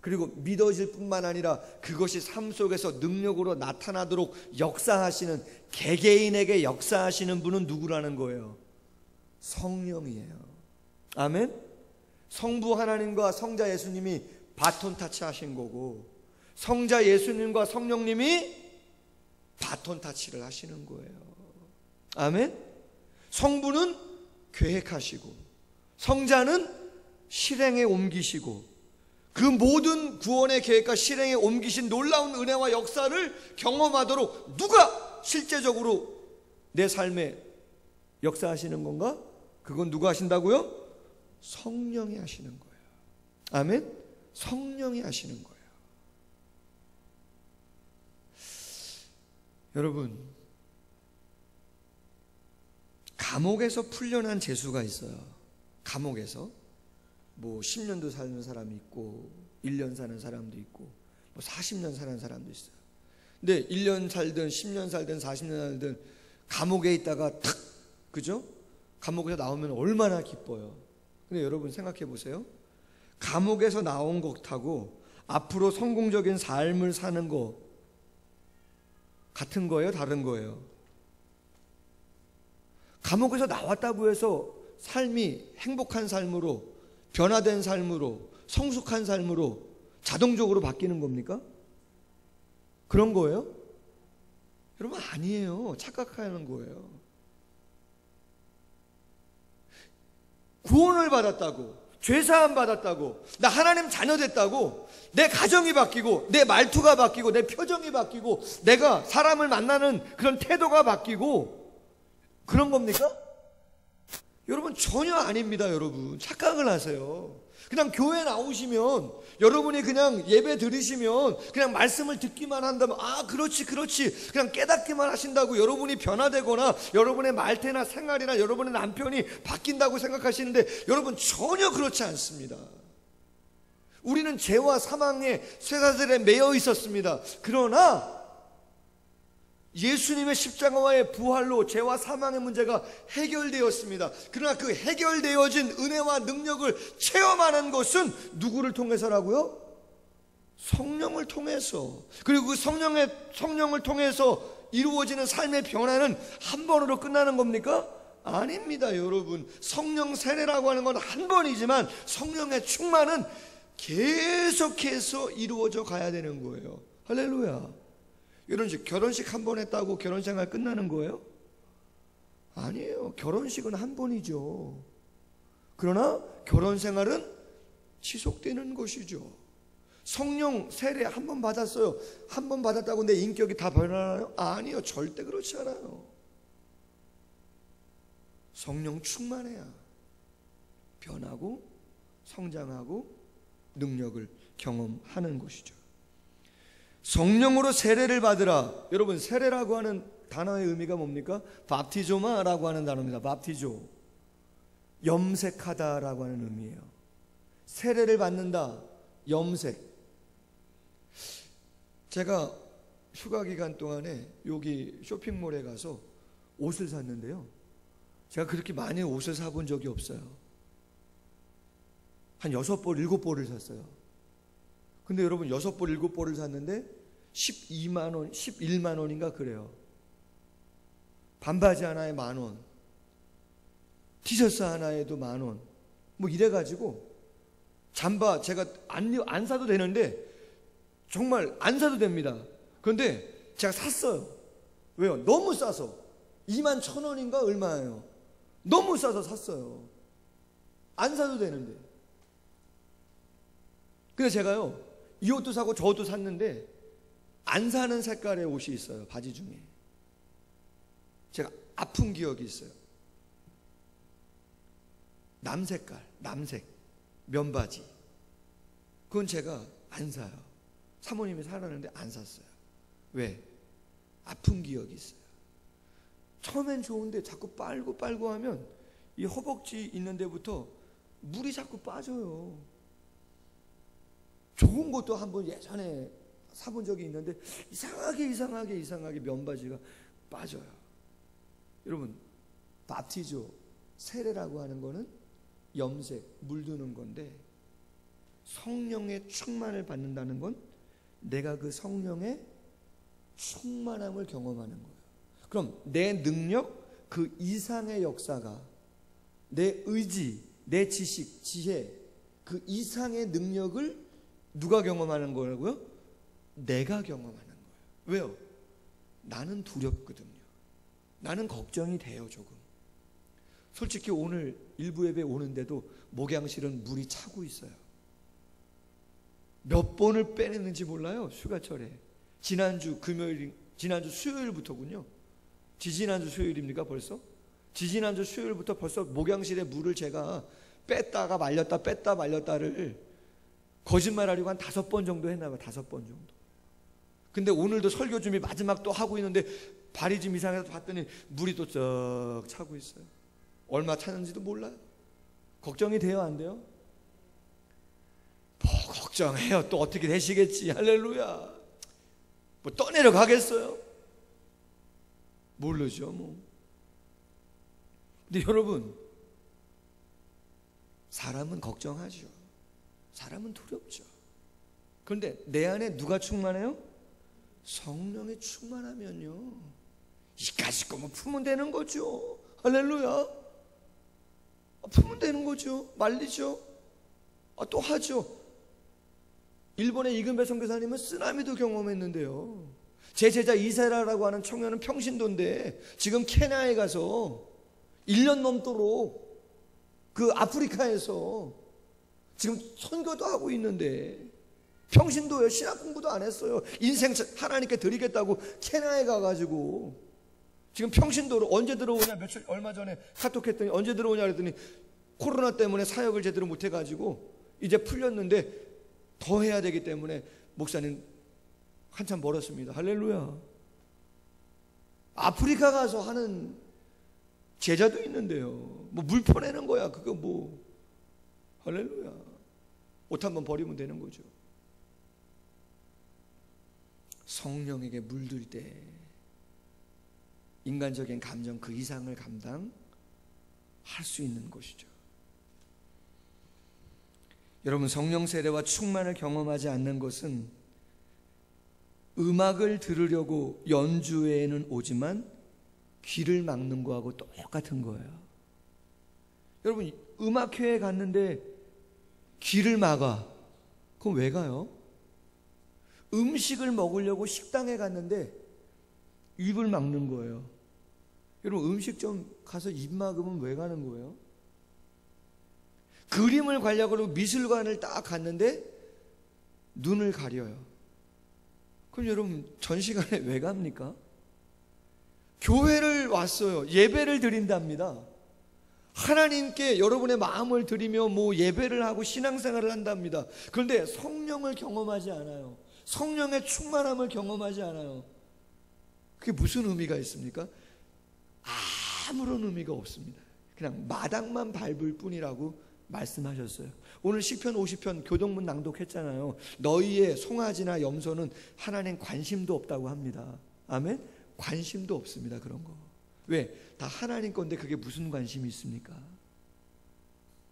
그리고 믿어질 뿐만 아니라 그것이 삶 속에서 능력으로 나타나도록 역사하시는, 개개인에게 역사하시는 분은 누구라는 거예요? 성령이에요. 아멘? 성부 하나님과 성자 예수님이 바톤 타치하신 거고, 성자 예수님과 성령님이 바톤 타치를 하시는 거예요. 아멘? 성부는 계획하시고 성자는 실행에 옮기시고, 그 모든 구원의 계획과 실행에 옮기신 놀라운 은혜와 역사를 경험하도록 누가 실제적으로 내 삶에 역사하시는 건가? 그건 누가 하신다고요? 성령이 하시는 거예요. 아멘? 성령이 하시는 거예요. 여러분, 감옥에서 풀려난 죄수가 있어요. 감옥에서 뭐 10년도 사는 사람이 있고 1년 사는 사람도 있고 뭐 40년 사는 사람도 있어요. 근데 1년 살든 10년 살든 40년 살든 감옥에 있다가 탁, 그죠? 감옥에서 나오면 얼마나 기뻐요. 근데 여러분 생각해 보세요. 감옥에서 나온 것하고 앞으로 성공적인 삶을 사는 거 같은 거예요? 다른 거예요? 감옥에서 나왔다고 해서 삶이 행복한 삶으로, 변화된 삶으로, 성숙한 삶으로 자동적으로 바뀌는 겁니까? 그런 거예요? 여러분 아니에요. 착각하는 거예요. 구원을 받았다고, 죄사함 받았다고, 나 하나님 자녀 됐다고, 내 가정이 바뀌고, 내 말투가 바뀌고, 내 표정이 바뀌고, 내가 사람을 만나는 그런 태도가 바뀌고 그런 겁니까? 여러분 전혀 아닙니다. 여러분 착각을 하세요. 그냥 교회 나오시면, 여러분이 그냥 예배 들으시면 그냥 말씀을 듣기만 한다면, 아 그렇지 그렇지, 그냥 깨닫기만 하신다고 여러분이 변화되거나 여러분의 말태나 생활이나 여러분의 남편이 바뀐다고 생각하시는데, 여러분 전혀 그렇지 않습니다. 우리는 죄와 사망의 쇠사슬에 매여 있었습니다. 그러나 예수님의 십자가와의 부활로 죄와 사망의 문제가 해결되었습니다. 그러나 그 해결되어진 은혜와 능력을 체험하는 것은 누구를 통해서라고요? 성령을 통해서. 그리고 그 성령을 통해서 이루어지는 삶의 변화는 한 번으로 끝나는 겁니까? 아닙니다. 여러분, 성령 세례라고 하는 건 한 번이지만 성령의 충만은 계속해서 이루어져 가야 되는 거예요. 할렐루야. 여러분, 결혼식 한 번 했다고 결혼생활 끝나는 거예요? 아니에요. 결혼식은 한 번이죠. 그러나 결혼생활은 지속되는 것이죠. 성령 세례 한 번 받았어요. 한 번 받았다고 내 인격이 다 변하나요? 아니요. 절대 그렇지 않아요. 성령 충만해야 변하고 성장하고 능력을 경험하는 것이죠. 성령으로 세례를 받으라. 여러분, 세례라고 하는 단어의 의미가 뭡니까? 밥티조마라고 하는 단어입니다. 밥티조, 염색하다라고 하는 의미예요. 세례를 받는다, 염색. 제가 휴가 기간 동안에 여기 쇼핑몰에 가서 옷을 샀는데요, 제가 그렇게 많이 옷을 사본 적이 없어요. 한 6벌, 7벌을 샀어요. 근데 여러분 6벌, 7벌을 샀는데 12만 원, 11만 원인가 그래요. 반바지 하나에 10,000원, 티셔츠 하나에도 10,000원, 뭐 이래가지고 잠바 제가 안 사도 되는데, 정말 안 사도 됩니다. 그런데 제가 샀어요. 왜요? 너무 싸서. 21,000원인가 얼마예요. 너무 싸서 샀어요. 안 사도 되는데. 근데 제가요, 이 옷도 사고 저 옷도 샀는데 안 사는 색깔의 옷이 있어요. 바지 중에 제가 아픈 기억이 있어요. 남색깔, 남색 면바지. 그건 제가 안 사요. 사모님이 사라는데 안 샀어요. 왜? 아픈 기억이 있어요. 처음엔 좋은데 자꾸 빨고 하면 이 허벅지 있는 데부터 물이 자꾸 빠져요. 좋은 것도 한번 예전에 사본 적이 있는데 이상하게 면바지가 빠져요. 여러분, 밥티조, 세례라고 하는 거는 염색, 물드는 건데, 성령의 충만을 받는다는 건 내가 그 성령의 충만함을 경험하는 거예요. 그럼 내 능력 그 이상의 역사가, 내 의지, 내 지식, 지혜 그 이상의 능력을 누가 경험하는 거라고요? 내가 경험하는 거예요. 왜요? 나는 두렵거든요. 나는 걱정이 돼요. 조금. 솔직히 오늘 일부 예배 오는데도 목양실은 물이 차고 있어요. 몇 번을 빼냈는지 몰라요. 휴가철에. 지난주 수요일부터군요. 지지난주 수요일입니까 벌써? 지지난주 수요일부터 벌써 목양실에 물을 제가 뺐다가 말렸다 뺐다 말렸다를 거짓말하려고 한 5번 정도 했나 봐요. 5번 정도. 근데 오늘도 설교 준비 마지막 또 하고 있는데 발이 좀 이상해서 봤더니 물이 또 쩍 차고 있어요. 얼마 차는지도 몰라요. 걱정이 돼요, 안 돼요? 뭐 걱정해요. 또 어떻게 되시겠지. 할렐루야. 뭐 떠내려가겠어요? 모르죠 뭐. 근데 여러분, 사람은 걱정하죠. 사람은 두렵죠. 그런데 내 안에 누가 충만해요? 성령이 충만하면요, 이까짓 거면 풀면 되는 거죠. 할렐루야. 풀면 되는 거죠. 말리죠. 또 하죠. 일본의 이근배 선교사님은 쓰나미도 경험했는데요. 제 제자 이세라라고 하는 청년은 평신도인데 지금 케냐에 가서 1년 넘도록 그 아프리카에서 지금 선교도 하고 있는데, 평신도예요. 신학 공부도 안 했어요. 인생 하나님께 드리겠다고 케냐에 가가지고 지금 평신도로 언제 들어오냐, 얼마 전에 카톡했더니 언제 들어오냐 그랬더니 코로나 때문에 사역을 제대로 못해가지고 이제 풀렸는데 더 해야 되기 때문에 목사님 한참 멀었습니다. 할렐루야. 아프리카 가서 하는 제자도 있는데요. 뭐 물 퍼내는 거야. 그거 뭐. 할렐루야. 옷 한번 버리면 되는 거죠. 성령에게 물들 때 인간적인 감정 그 이상을 감당할 수 있는 것이죠. 여러분, 성령 세례와 충만을 경험하지 않는 것은 음악을 들으려고 연주회에는 오지만 귀를 막는 거하고 똑같은 거예요. 여러분, 음악회에 갔는데 귀를 막아. 그럼 왜 가요? 음식을 먹으려고 식당에 갔는데 입을 막는 거예요. 여러분, 음식점 가서 입 막으면 왜 가는 거예요? 그림을 관려고 미술관을 딱 갔는데 눈을 가려요. 그럼 여러분, 전시관에 왜 갑니까? 교회를 왔어요. 예배를 드린답니다. 하나님께 여러분의 마음을 드리며 뭐 예배를 하고 신앙생활을 한답니다. 그런데 성령을 경험하지 않아요. 성령의 충만함을 경험하지 않아요. 그게 무슨 의미가 있습니까? 아무런 의미가 없습니다. 그냥 마당만 밟을 뿐이라고 말씀하셨어요. 오늘 시편 50편 교동문 낭독했잖아요. 너희의 송아지나 염소는 하나님 관심도 없다고 합니다. 아멘? 관심도 없습니다. 그런 거. 왜? 다 하나님 건데 그게 무슨 관심이 있습니까?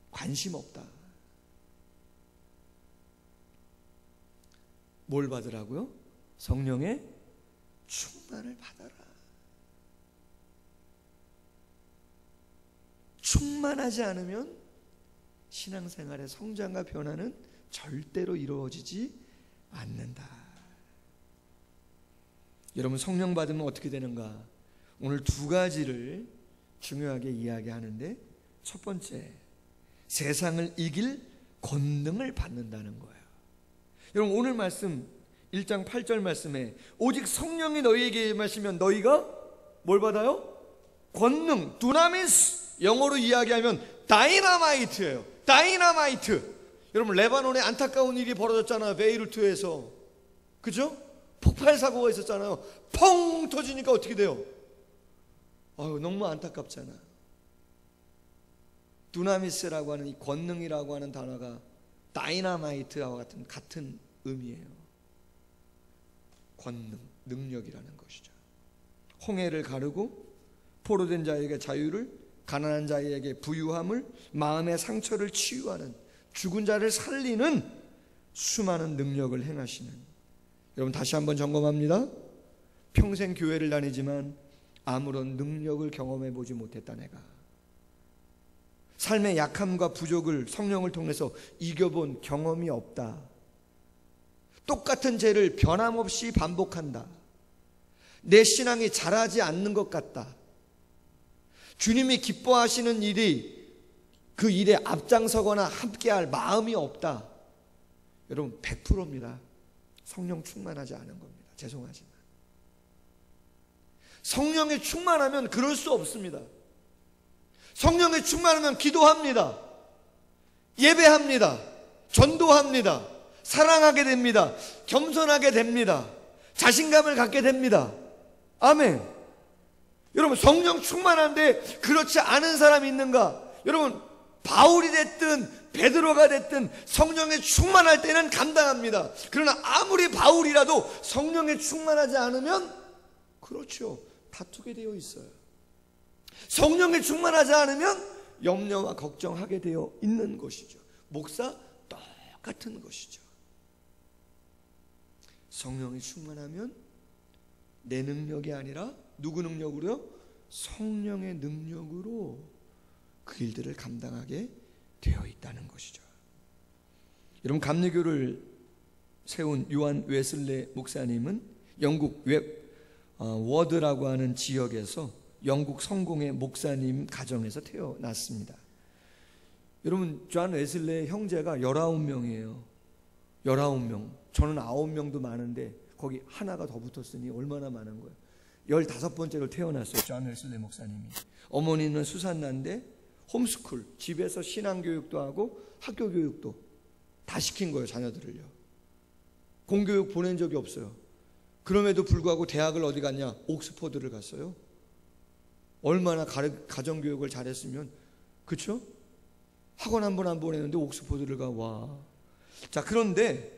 관심 없다. 뭘 받으라고요? 성령의 충만을 받아라. 충만하지 않으면 신앙생활의 성장과 변화는 절대로 이루어지지 않는다. 여러분, 성령 받으면 어떻게 되는가? 오늘 2가지를 중요하게 이야기하는데, 첫 번째, 세상을 이길 권능을 받는다는 거예요. 여러분, 오늘 말씀 1장 8절 말씀에 오직 성령이 너희에게 임하시면 너희가 뭘 받아요? 권능, 두나미스. 영어로 이야기하면 다이너마이트예요. 다이너마이트. 여러분, 레바논에 안타까운 일이 벌어졌잖아요. 베이루트에서. 그죠? 폭발 사고가 있었잖아요. 펑 터지니까 어떻게 돼요? 너무 안타깝잖아요. 두나미스라고 하는 이 권능이라고 하는 단어가 다이너마이트와 같은 의미예요. 권능, 능력이라는 것이죠. 홍해를 가르고 포로된 자에게 자유를, 가난한 자에게 부유함을, 마음의 상처를 치유하는, 죽은 자를 살리는 수많은 능력을 행하시는, 여러분 다시 한번 점검합니다. 평생 교회를 다니지만 아무런 능력을 경험해 보지 못했다. 내가 삶의 약함과 부족을 성령을 통해서 이겨본 경험이 없다. 똑같은 죄를 변함없이 반복한다. 내 신앙이 자라지 않는 것 같다. 주님이 기뻐하시는 일이 그 일에 앞장서거나 함께할 마음이 없다. 여러분 100%입니다. 성령 충만하지 않은 겁니다. 죄송하지만 성령에 충만하면 그럴 수 없습니다. 성령에 충만하면 기도합니다. 예배합니다. 전도합니다. 사랑하게 됩니다. 겸손하게 됩니다. 자신감을 갖게 됩니다. 아멘. 여러분 성령 충만한데 그렇지 않은 사람이 있는가? 여러분 바울이 됐든 베드로가 됐든 성령에 충만할 때는 감당합니다. 그러나 아무리 바울이라도 성령에 충만하지 않으면 그렇죠, 다투게 되어 있어요. 성령에 충만하지 않으면 염려와 걱정하게 되어 있는 것이죠. 목사 똑같은 것이죠. 성령이 충만하면 내 능력이 아니라 누구 능력으로요? 성령의 능력으로 그 일들을 감당하게 되어 있다는 것이죠. 여러분 감리교를 세운 요한 웨슬레 목사님은 영국 워드라고 하는 지역에서 영국 성공의 목사님 가정에서 태어났습니다. 여러분 존 웨슬레의 형제가 19명이에요. 19명. 저는 9명도 많은데 거기 하나가 더 붙었으니 얼마나 많은 거예요. 15번째로 태어났어요. 존 웨슬레 목사님이. 어머니는 수산나인데 홈스쿨, 집에서 신앙교육도 하고 학교교육도 다 시킨 거예요. 자녀들을요. 공교육 보낸 적이 없어요. 그럼에도 불구하고 대학을 어디 갔냐? 옥스퍼드를 갔어요. 얼마나 가정교육을 잘했으면, 그렇죠? 학원 한 번 안 보내는데 옥스퍼드를 가. 와. 자, 그런데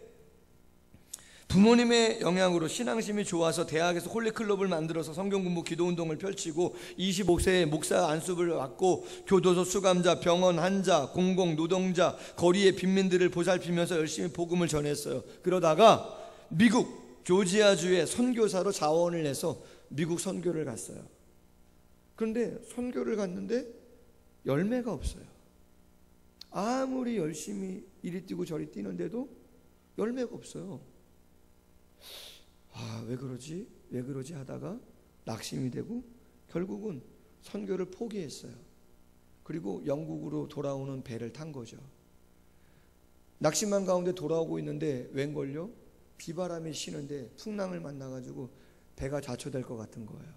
부모님의 영향으로 신앙심이 좋아서 대학에서 홀리클럽을 만들어서 성경공부 기도운동을 펼치고 25세에 목사 안수를 받고 교도소 수감자, 병원 환자, 공공 노동자, 거리의 빈민들을 보살피면서 열심히 복음을 전했어요. 그러다가 미국 조지아주에 선교사로 자원을 내서 미국 선교를 갔어요. 그런데 선교를 갔는데 열매가 없어요. 아무리 열심히 이리 뛰고 저리 뛰는데도 열매가 없어요. 왜 그러지? 왜 그러지 하다가 낙심이 되고 결국은 선교를 포기했어요. 그리고 영국으로 돌아오는 배를 탄 거죠. 낙심한 가운데 돌아오고 있는데 웬걸요? 비바람이 치는데 풍랑을 만나가지고 배가 자초될 것 같은 거예요.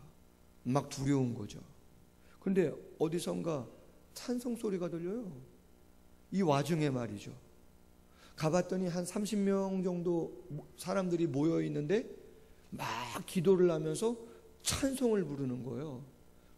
막 두려운 거죠. 근데 어디선가 찬송 소리가 들려요. 이 와중에 말이죠. 가봤더니 한 30명 정도 사람들이 모여 있는데 막 기도를 하면서 찬송을 부르는 거예요.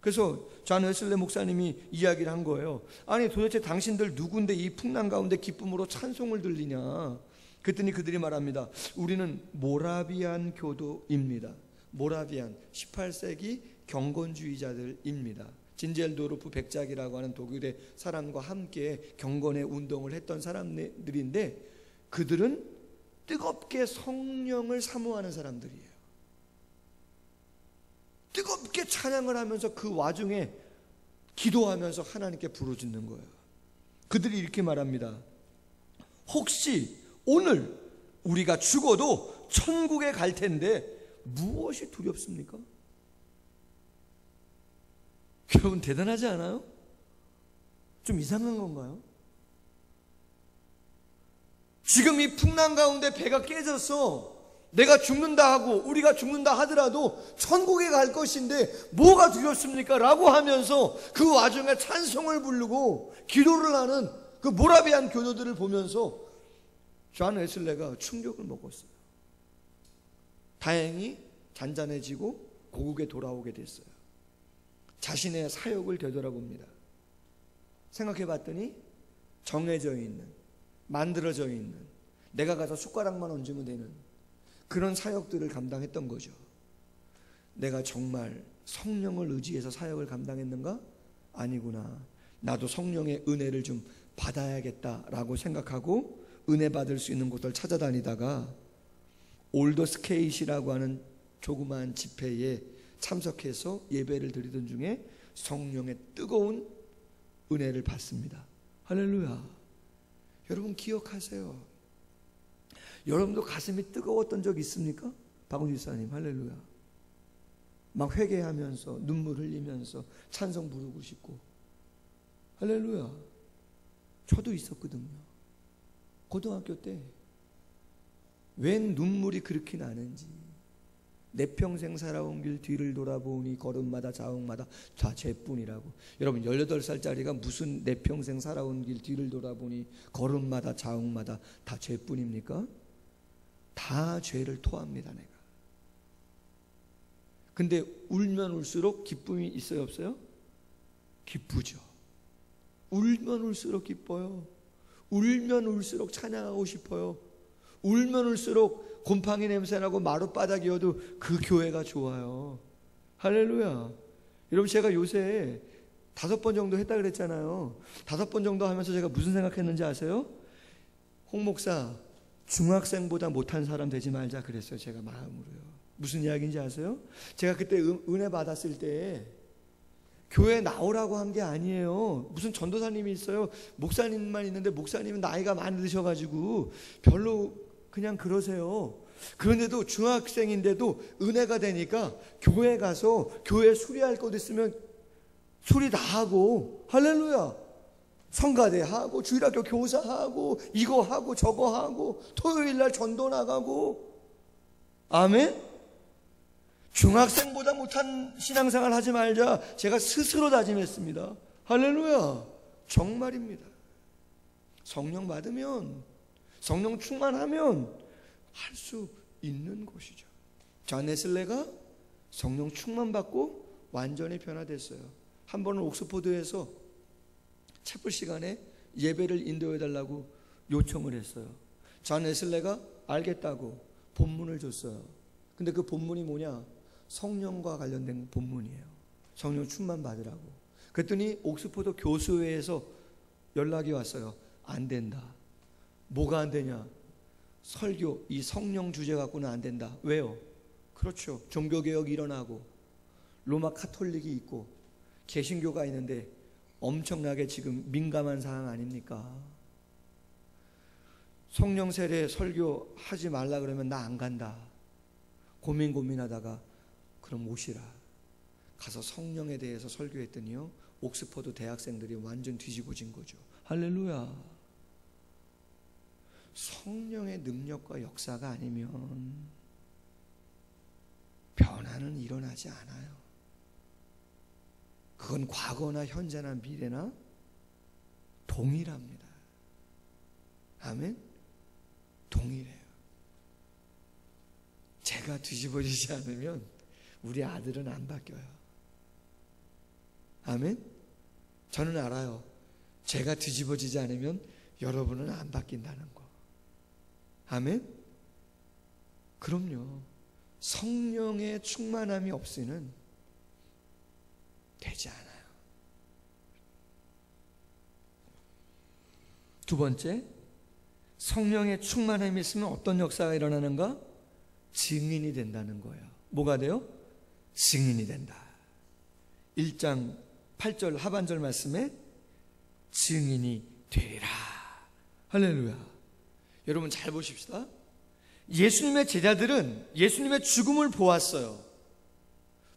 그래서 존 웨슬레 목사님이 이야기를 한 거예요. 아니 도대체 당신들 누군데 이 풍랑 가운데 기쁨으로 찬송을 들리냐? 그랬더니 그들이 말합니다. 우리는 모라비안 교도입니다. 모라비안 18세기 경건주의자들입니다. 진젤도르프 백작이라고 하는 독일의 사람과 함께 경건의 운동을 했던 사람들인데 그들은 뜨겁게 성령을 사모하는 사람들이에요. 뜨겁게 찬양을 하면서 그 와중에 기도하면서 하나님께 부르짖는 거예요. 그들이 이렇게 말합니다. 혹시 오늘 우리가 죽어도 천국에 갈 텐데 무엇이 두렵습니까? 여러분 대단하지 않아요? 좀 이상한 건가요? 지금 이 풍랑 가운데 배가 깨져서 내가 죽는다 하고 우리가 죽는다 하더라도 천국에 갈 것인데 뭐가 두렵습니까? 라고 하면서 그 와중에 찬송을 부르고 기도를 하는 그 모라비안 교도들을 보면서 존 웨슬레가 충격을 먹었어요. 다행히 잔잔해지고 고국에 돌아오게 됐어요. 자신의 사역을 되돌아봅니다. 생각해 봤더니 정해져 있는 만들어져 있는, 내가 가서 숟가락만 얹으면 되는 그런 사역들을 감당했던 거죠. 내가 정말 성령을 의지해서 사역을 감당했는가? 아니구나. 나도 성령의 은혜를 좀 받아야겠다라고 생각하고 은혜 받을 수 있는 곳을 찾아다니다가 올더스케이시라고 하는 조그마한 집회에 참석해서 예배를 드리던 중에 성령의 뜨거운 은혜를 받습니다. 할렐루야. 여러분 기억하세요. 여러분도 가슴이 뜨거웠던 적 있습니까? 박은주 집사님, 할렐루야. 막 회개하면서 눈물 흘리면서 찬송 부르고 싶고, 할렐루야. 저도 있었거든요. 고등학교 때 웬 눈물이 그렇게 나는지. 내 평생 살아온 길 뒤를 돌아보니 걸음마다 자욱마다 다 죄뿐이라고. 여러분 18살짜리가 무슨 내 평생 살아온 길 뒤를 돌아보니 걸음마다 자욱마다 다 죄뿐입니까? 다 죄를 토합니다. 내가. 근데 울면 울수록 기쁨이 있어요 없어요? 기쁘죠. 울면 울수록 기뻐요. 울면 울수록 찬양하고 싶어요. 울면 울수록 곰팡이 냄새나고 마룻바닥이어도 그 교회가 좋아요. 할렐루야. 여러분 제가 요새 5번 정도 했다 그랬잖아요. 5번 정도 하면서 제가 무슨 생각했는지 아세요? 홍 목사 중학생보다 못한 사람 되지 말자 그랬어요. 제가 마음으로요. 무슨 이야기인지 아세요? 제가 그때 은혜 받았을 때 교회 나오라고 한 게 아니에요. 무슨 전도사님이 있어요. 목사님만 있는데 목사님은 나이가 많이 드셔가지고 별로 그냥 그러세요. 그런데도 중학생인데도 은혜가 되니까 교회 가서 교회 수리할 것 있으면 수리 다 하고, 할렐루야. 성가대 하고 주일학교 교사하고 이거 하고 저거 하고 토요일날 전도 나가고. 아멘. 중학생보다 못한 신앙생활 하지 말자 제가 스스로 다짐했습니다. 할렐루야. 정말입니다. 성령 받으면, 성령 충만하면 할 수 있는 것이죠. 존 웨슬리가 성령 충만 받고 완전히 변화됐어요. 한 번은 옥스포드에서 채플 시간에 예배를 인도해 달라고 요청을 했어요. 존 웨슬리가 알겠다고 본문을 줬어요. 근데 그 본문이 뭐냐? 성령과 관련된 본문이에요. 성령 충만 받으라고. 그랬더니 옥스포드 교수회에서 연락이 왔어요. 안 된다. 뭐가 안 되냐? 설교, 이 성령 주제 갖고는 안 된다. 왜요? 그렇죠. 종교개혁이 일어나고 로마 카톨릭이 있고 개신교가 있는데 엄청나게 지금 민감한 상황 아닙니까? 성령 세례 설교 하지 말라 그러면 나 안 간다. 고민하다가 그럼 오시라. 가서 성령에 대해서 설교했더니요, 옥스퍼드 대학생들이 완전 뒤집어진 거죠. 할렐루야. 성령의 능력과 역사가 아니면 변화는 일어나지 않아요. 그건 과거나 현재나 미래나 동일합니다. 아멘? 동일해요. 제가 뒤집어지지 않으면 우리 아들은 안 바뀌어요. 아멘? 저는 알아요. 제가 뒤집어지지 않으면 여러분은 안 바뀐다는 거. 아멘? 그럼요. 성령의 충만함이 없이는 되지 않아요. 두 번째, 성령의 충만함이 있으면 어떤 역사가 일어나는가? 증인이 된다는 거예요. 뭐가 돼요? 증인이 된다. 1장 8절 하반절 말씀에 증인이 되리라. 할렐루야. 여러분 잘 보십시다. 예수님의 제자들은 예수님의 죽음을 보았어요.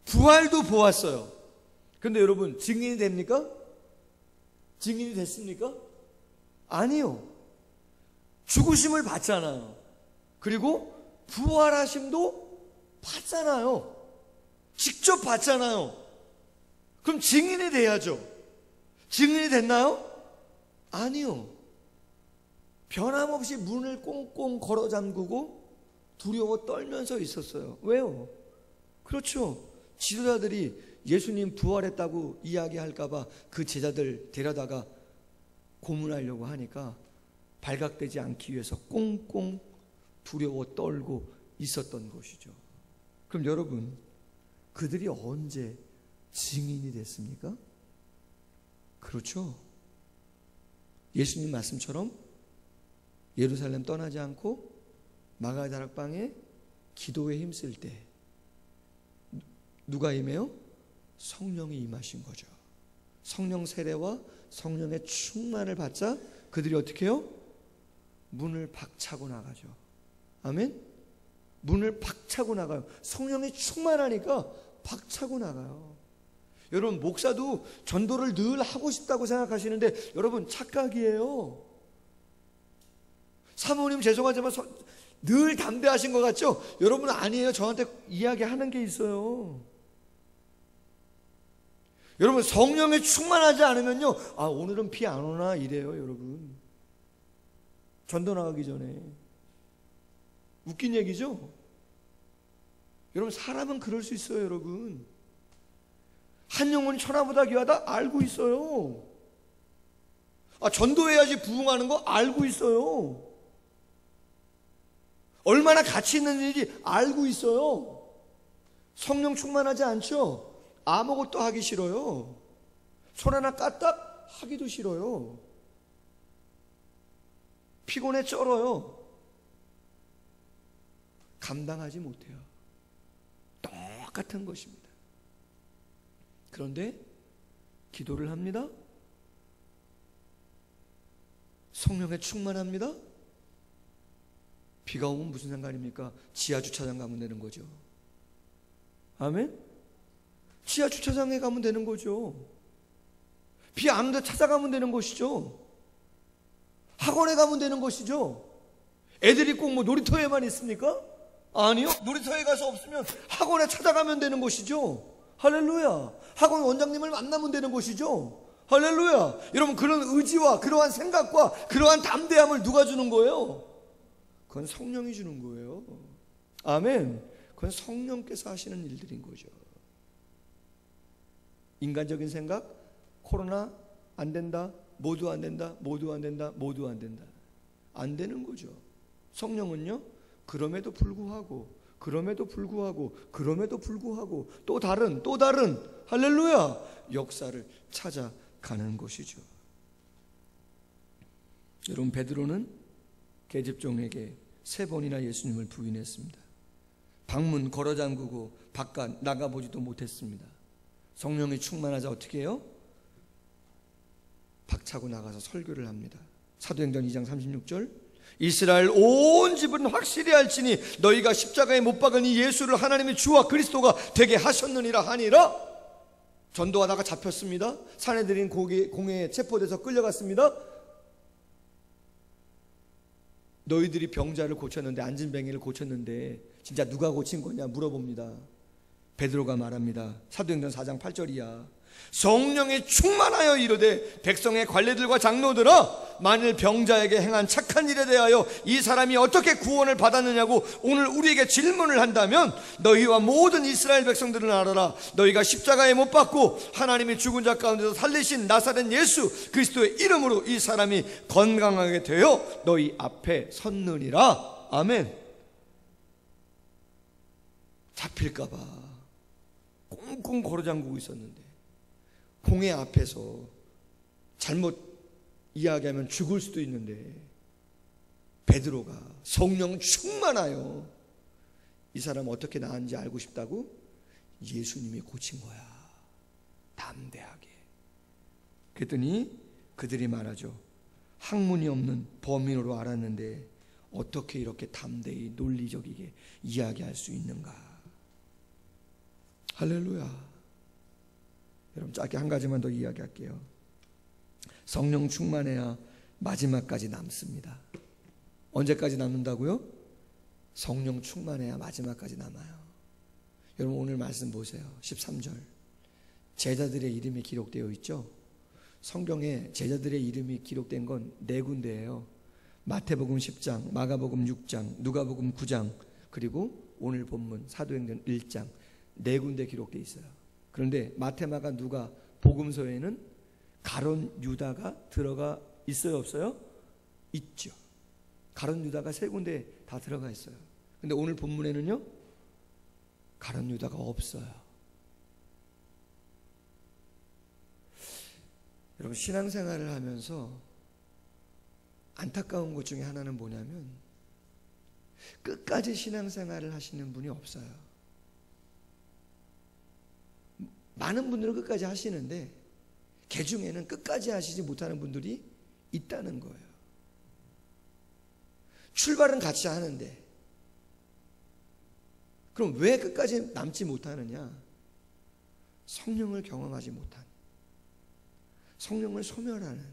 부활도 보았어요. 그런데 여러분 증인이 됩니까? 증인이 됐습니까? 아니요. 죽으심을 봤잖아요. 그리고 부활하심도 봤잖아요. 직접 봤잖아요. 그럼 증인이 돼야죠. 증인이 됐나요? 아니요. 변함없이 문을 꽁꽁 걸어 잠그고 두려워 떨면서 있었어요. 왜요? 그렇죠. 지도자들이 예수님 부활했다고 이야기할까봐 그 제자들 데려다가 고문하려고 하니까 발각되지 않기 위해서 꽁꽁 두려워 떨고 있었던 것이죠. 그럼 여러분, 그들이 언제 증인이 됐습니까? 그렇죠. 예수님 말씀처럼 예루살렘 떠나지 않고 마가다락방에 기도에 힘쓸 때 누가 임해요? 성령이 임하신 거죠. 성령 세례와 성령의 충만을 받자 그들이 어떻게 해요? 문을 박차고 나가죠. 아멘? 문을 박차고 나가요. 성령이 충만하니까 박차고 나가요. 여러분, 목사도 전도를 늘 하고 싶다고 생각하시는데 여러분, 착각이에요. 사모님 죄송하지만 늘 담대하신 것 같죠? 여러분 아니에요. 저한테 이야기하는 게 있어요. 여러분, 성령에 충만하지 않으면요, 오늘은 비 안 오나 이래요. 여러분, 전도 나가기 전에. 웃긴 얘기죠? 여러분, 사람은 그럴 수 있어요. 여러분, 한 영혼이 천하보다 귀하다 알고 있어요. 전도해야지 부흥하는 거 알고 있어요. 얼마나 가치 있는 일인지 알고 있어요. 성령 충만하지 않죠? 아무것도 하기 싫어요. 손 하나 까딱 하기도 싫어요. 피곤해 쩔어요. 감당하지 못해요. 똑같은 것입니다. 그런데 기도를 합니다. 성령에 충만합니다. 비가 오면 무슨 상관입니까? 지하 주차장 가면 되는 거죠. 아멘? 지하 주차장에 가면 되는 거죠. 비 안 오는데 찾아가면 되는 것이죠. 학원에 가면 되는 것이죠. 애들이 꼭 놀이터에만 있습니까? 아니요. 놀이터에 가서 없으면 학원에 찾아가면 되는 것이죠. 할렐루야. 학원 원장님을 만나면 되는 것이죠. 할렐루야. 여러분, 그런 의지와 그러한 생각과 그러한 담대함을 누가 주는 거예요? 그건 성령이 주는 거예요. 아멘. 그건 성령께서 하시는 일들인 거죠. 인간적인 생각, 코로나 안 된다, 모두 안 된다, 모두 안 된다, 모두 안 된다. 안 되는 거죠. 성령은요, 그럼에도 불구하고 또 다른 할렐루야 역사를 찾아가는 것이죠. 여러분, 베드로는 계집종에게 3번이나 예수님을 부인했습니다. 방문 걸어 잠그고 바깥 나가보지도 못했습니다. 성령이 충만하자 어떻게 해요? 박차고 나가서 설교를 합니다. 사도행전 2장 36절, 이스라엘 온 집은 확실히 알지니 너희가 십자가에 못 박은 이 예수를 하나님의 주와 그리스도가 되게 하셨느니라 하니라. 전도하다가 잡혔습니다. 사내들인 공회에 체포돼서 끌려갔습니다. 너희들이 병자를 고쳤는데, 안진뱅이를 고쳤는데 진짜 누가 고친 거냐 물어봅니다. 베드로가 말합니다. 사도행전 4장 8절이야. 성령에 충만하여 이르되 백성의 관리들과 장로들아, 만일 병자에게 행한 착한 일에 대하여 이 사람이 어떻게 구원을 받았느냐고 오늘 우리에게 질문을 한다면 너희와 모든 이스라엘 백성들은 알아라. 너희가 십자가에 못 박고 하나님이 죽은 자 가운데서 살리신 나사렛 예수 그리스도의 이름으로 이 사람이 건강하게 되어 너희 앞에 섰느니라. 아멘. 잡힐까봐 꽁꽁 걸어 잠그고 있었는데, 공회 앞에서 잘못 이야기하면 죽을 수도 있는데 베드로가 성령 충만하여 이 사람 어떻게 나았는지 알고 싶다고 예수님이 고친 거야. 담대하게. 그랬더니 그들이 말하죠. 학문이 없는 범인으로 알았는데 어떻게 이렇게 담대히 논리적이게 이야기할 수 있는가. 할렐루야. 여러분, 짧게 한 가지만 더 이야기할게요. 성령 충만해야 마지막까지 남습니다. 언제까지 남는다고요? 성령 충만해야 마지막까지 남아요. 여러분, 오늘 말씀 보세요. 13절. 제자들의 이름이 기록되어 있죠. 성경에 제자들의 이름이 기록된 건 4군데예요. 마태복음 10장, 마가복음 6장, 누가복음 9장, 그리고 오늘 본문 사도행전 1장 4군데 기록되어 있어요. 그런데 마태, 마가, 누가 복음서에는 가론 유다가 들어가 있어요, 없어요? 있죠. 가룟 유다가 세 군데 다 들어가 있어요. 근데 오늘 본문에는요, 가룟 유다가 없어요. 여러분, 신앙생활을 하면서 안타까운 것 중에 하나는 뭐냐면 끝까지 신앙생활을 하시는 분이 없어요. 많은 분들은 끝까지 하시는데 그 중에는 끝까지 하시지 못하는 분들이 있다는 거예요. 출발은 같이 하는데 그럼 왜 끝까지 남지 못하느냐? 성령을 경험하지 못한, 성령을 소멸하는,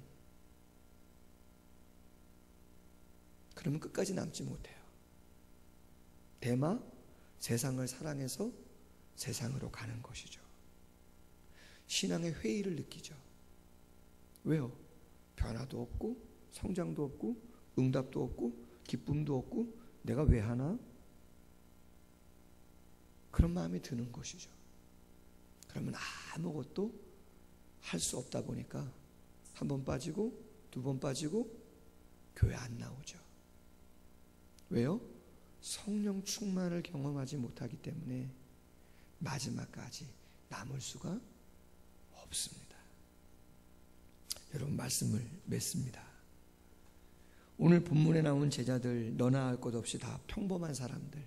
그러면 끝까지 남지 못해요. 대마 세상을 사랑해서 세상으로 가는 것이죠. 신앙의 회의를 느끼죠. 왜요? 변화도 없고 성장도 없고 응답도 없고 기쁨도 없고 내가 왜 하나? 그런 마음이 드는 것이죠. 그러면 아무것도 할 수 없다 보니까 한 번 빠지고 두 번 빠지고 교회 안 나오죠. 왜요? 성령 충만을 경험하지 못하기 때문에 마지막까지 남을 수가 없습니다. 여러분, 말씀을 맺습니다. 오늘 본문에 나온 제자들 너나 할 것 없이 다 평범한 사람들,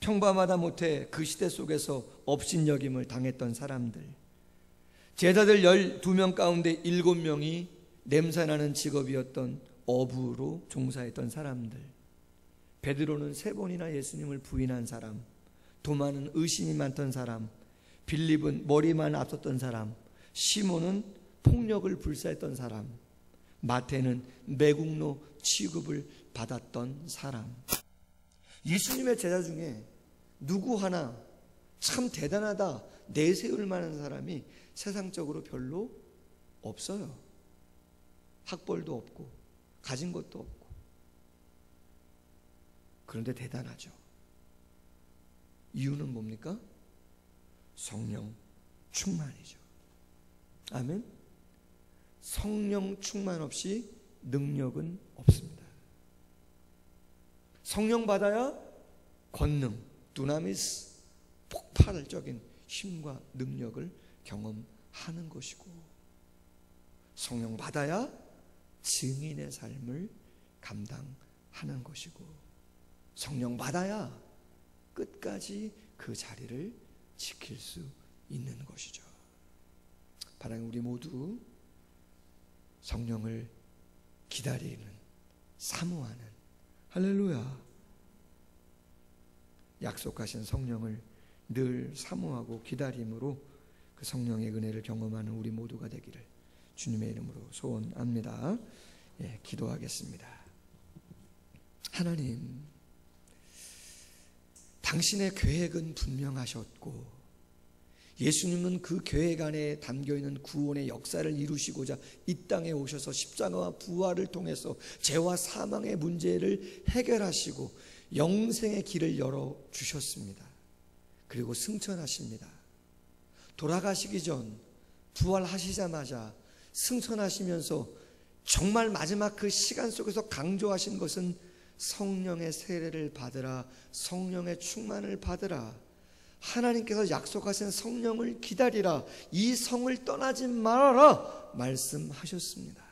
평범하다 못해 그 시대 속에서 업신여김을 당했던 사람들, 제자들 12명 가운데 7명이 냄새나는 직업이었던 어부로 종사했던 사람들, 베드로는 3번이나 예수님을 부인한 사람, 도마는 의심이 많던 사람, 빌립은 머리만 앞섰던 사람, 시몬은 폭력을 불사했던 사람, 마태는 매국노 취급을 받았던 사람. 예수님의 제자 중에 누구 하나 참 대단하다 내세울 만한 사람이 세상적으로 별로 없어요. 학벌도 없고 가진 것도 없고. 그런데 대단하죠. 이유는 뭡니까? 성령 충만이죠. 아멘. 성령 충만 없이 능력은 없습니다. 성령 받아야 권능, 두나미스, 폭발적인 힘과 능력을 경험하는 것이고, 성령 받아야 증인의 삶을 감당하는 것이고, 성령 받아야 끝까지 그 자리를 지킬 수 있는 것이죠. 바라는 우리 모두 성령을 기다리는, 사모하는, 할렐루야, 약속하신 성령을 늘 사모하고 기다림으로 그 성령의 은혜를 경험하는 우리 모두가 되기를 주님의 이름으로 소원합니다. 예, 기도하겠습니다. 하나님, 당신의 계획은 분명하셨고 예수님은 그 계획 안에 담겨있는 구원의 역사를 이루시고자 이 땅에 오셔서 십자가와 부활을 통해서 죄와 사망의 문제를 해결하시고 영생의 길을 열어주셨습니다. 그리고 승천하십니다. 돌아가시기 전 부활하시자마자 승천하시면서 정말 마지막 그 시간 속에서 강조하신 것은 성령의 세례를 받으라, 성령의 충만을 받으라, 하나님께서 약속하신 성령을 기다리라, 이 성을 떠나지 말아라 말씀하셨습니다.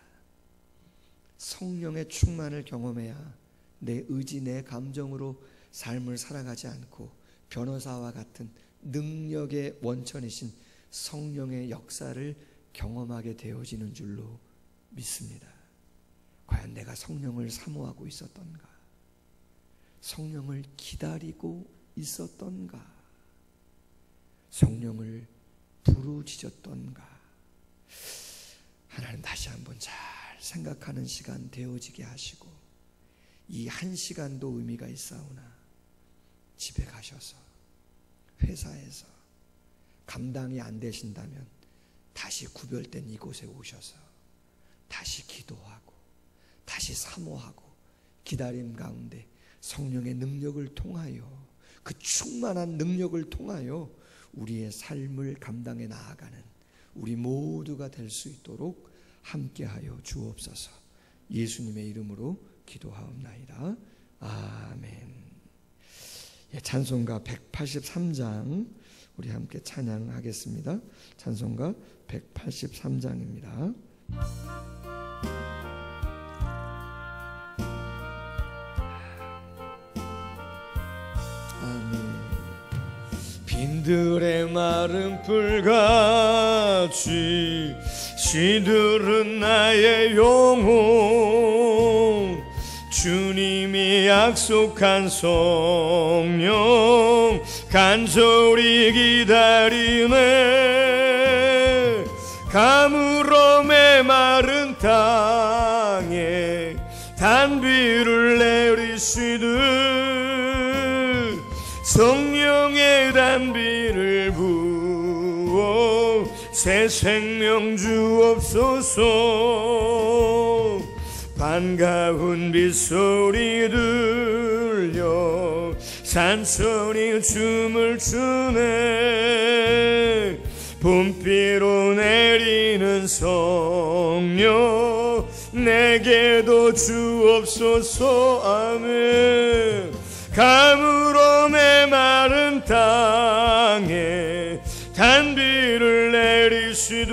성령의 충만을 경험해야 내 의지, 내 감정으로 삶을 살아가지 않고 변호사와 같은 능력의 원천이신 성령의 역사를 경험하게 되어지는 줄로 믿습니다. 과연 내가 성령을 사모하고 있었던가? 성령을 기다리고 있었던가? 성령을 부르짖었던가? 하나님, 다시 한번 잘 생각하는 시간 되어지게 하시고, 이 한 시간도 의미가 있사오나 집에 가셔서, 회사에서 감당이 안 되신다면 다시 구별된 이곳에 오셔서 다시 기도하고 다시 사모하고 기다림 가운데 성령의 능력을 통하여, 그 충만한 능력을 통하여 우리의 삶을 감당해 나아가는 우리 모두가 될 수 있도록 함께하여 주옵소서. 예수님의 이름으로 기도하옵나이다. 아멘. 예, 찬송가 183장 우리 함께 찬양하겠습니다. 찬송가 183장입니다. 빈들의 마른 풀같이 시들은 나의 영혼, 주님이 약속한 성령 간절히 기다리네. 가물어 메마른 땅에 단비를 내리시듯 성령의 단비를 부어 새 생명 주옵소서. 반가운 빗소리 들려 산천이 춤을 추네. 봄비로 내리는 성령 내게도 주옵소서. 아멘. 가물어 메마른 땅에 단비를 내리시듯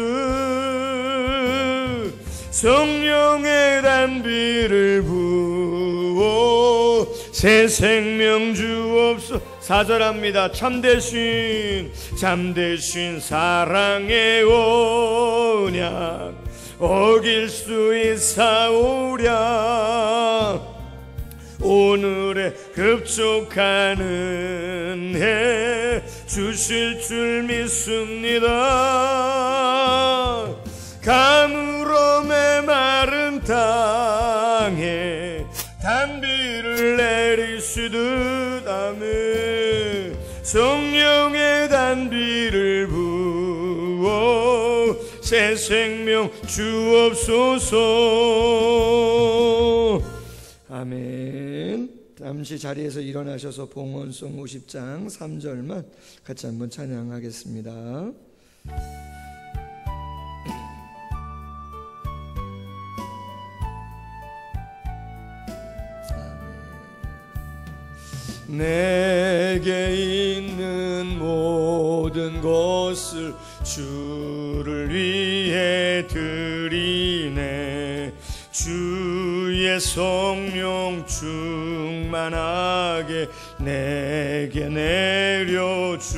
성령의 단비를 부어 새 생명 주옵소서. 4절합니다. 참되신 사랑의 언약 어길 수 있사오랴. 오늘의 급족한 은혜 주실 줄 믿습니다. 가물어 메마른 땅에 단비를 내리시듯 아멘. 성령의 단비를 부어 새 생명 주옵소서. 아멘. 잠시 자리에서 일어나셔서 봉헌송 50장 3절만 같이 한번 찬양하겠습니다. 아멘. 내게 있는 모든 것을 주를 위해 드리네. 주의 성령 충만하게 내게 내려주소서.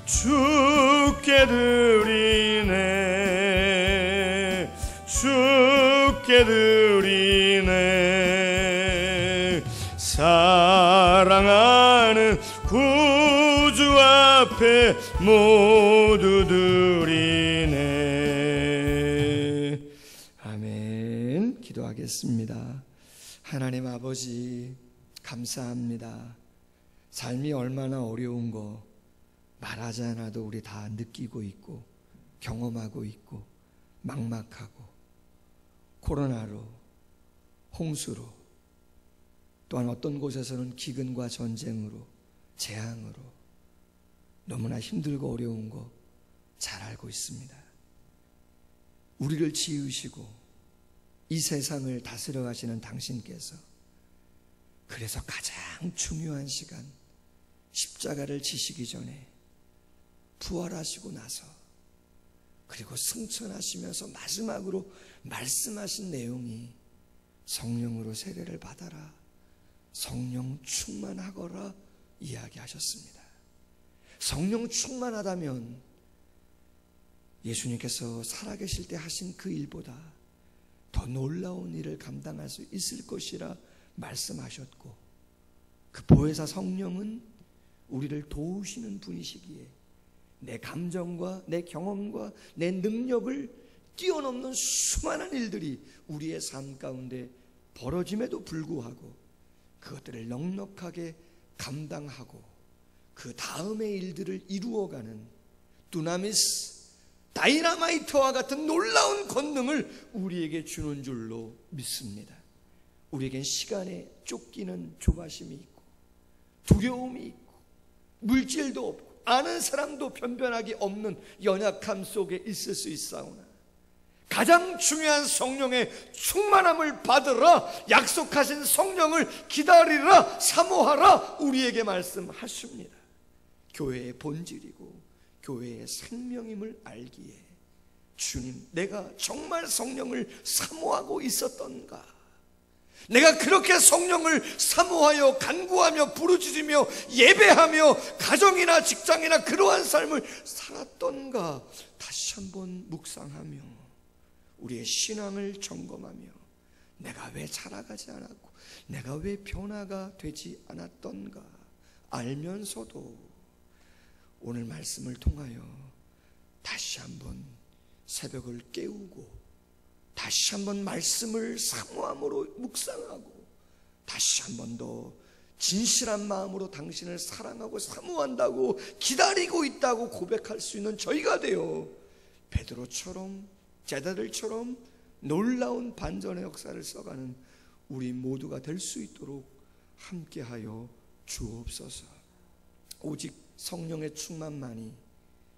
주께 드리네. 주께 드리네. 사랑하는 구주 앞에 모두 드리네. 기도하겠습니다. 하나님 아버지 감사합니다. 삶이 얼마나 어려운 거 말하지 않아도 우리 다 느끼고 있고 경험하고 있고 막막하고 코로나로 홍수로 또한 어떤 곳에서는 기근과 전쟁으로 재앙으로 너무나 힘들고 어려운 거 잘 알고 있습니다. 우리를 지으시고 이 세상을 다스려 가시는 당신께서 그래서 가장 중요한 시간 십자가를 지시기 전에 부활하시고 나서 그리고 승천하시면서 마지막으로 말씀하신 내용이 성령으로 세례를 받아라, 성령 충만하거라 이야기하셨습니다. 성령 충만하다면 예수님께서 살아계실 때 하신 그 일보다 더 놀라운 일을 감당할 수 있을 것이라 말씀하셨고, 그 보혜사 성령은 우리를 도우시는 분이시기에 내 감정과 내 경험과 내 능력을 뛰어넘는 수많은 일들이 우리의 삶 가운데 벌어짐에도 불구하고 그것들을 넉넉하게 감당하고 그 다음의 일들을 이루어가는 두나미스, 다이나마이트와 같은 놀라운 권능을 우리에게 주는 줄로 믿습니다. 우리에겐 시간에 쫓기는 조바심이 있고 두려움이 있고 물질도 없고 아는 사람도 변변하기 없는 연약함 속에 있을 수 있사오나 가장 중요한 성령의 충만함을 받으라, 약속하신 성령을 기다리라, 사모하라 우리에게 말씀하십니다. 교회의 본질이고 교회의 생명임을 알기에 주님, 내가 정말 성령을 사모하고 있었던가? 내가 그렇게 성령을 사모하여 간구하며 부르짖으며 예배하며 가정이나 직장이나 그러한 삶을 살았던가? 다시 한번 묵상하며 우리의 신앙을 점검하며 내가 왜 자라가지 않았고 내가 왜 변화가 되지 않았던가 알면서도 오늘 말씀을 통하여 다시 한번 새벽을 깨우고 다시 한번 말씀을 사모함으로 묵상하고 다시 한번 더 진실한 마음으로 당신을 사랑하고 사모한다고 기다리고 있다고 고백할 수 있는 저희가 되어 베드로처럼 제자들처럼 놀라운 반전의 역사를 써가는 우리 모두가 될 수 있도록 함께하여 주옵소서. 오직 성령의 충만만이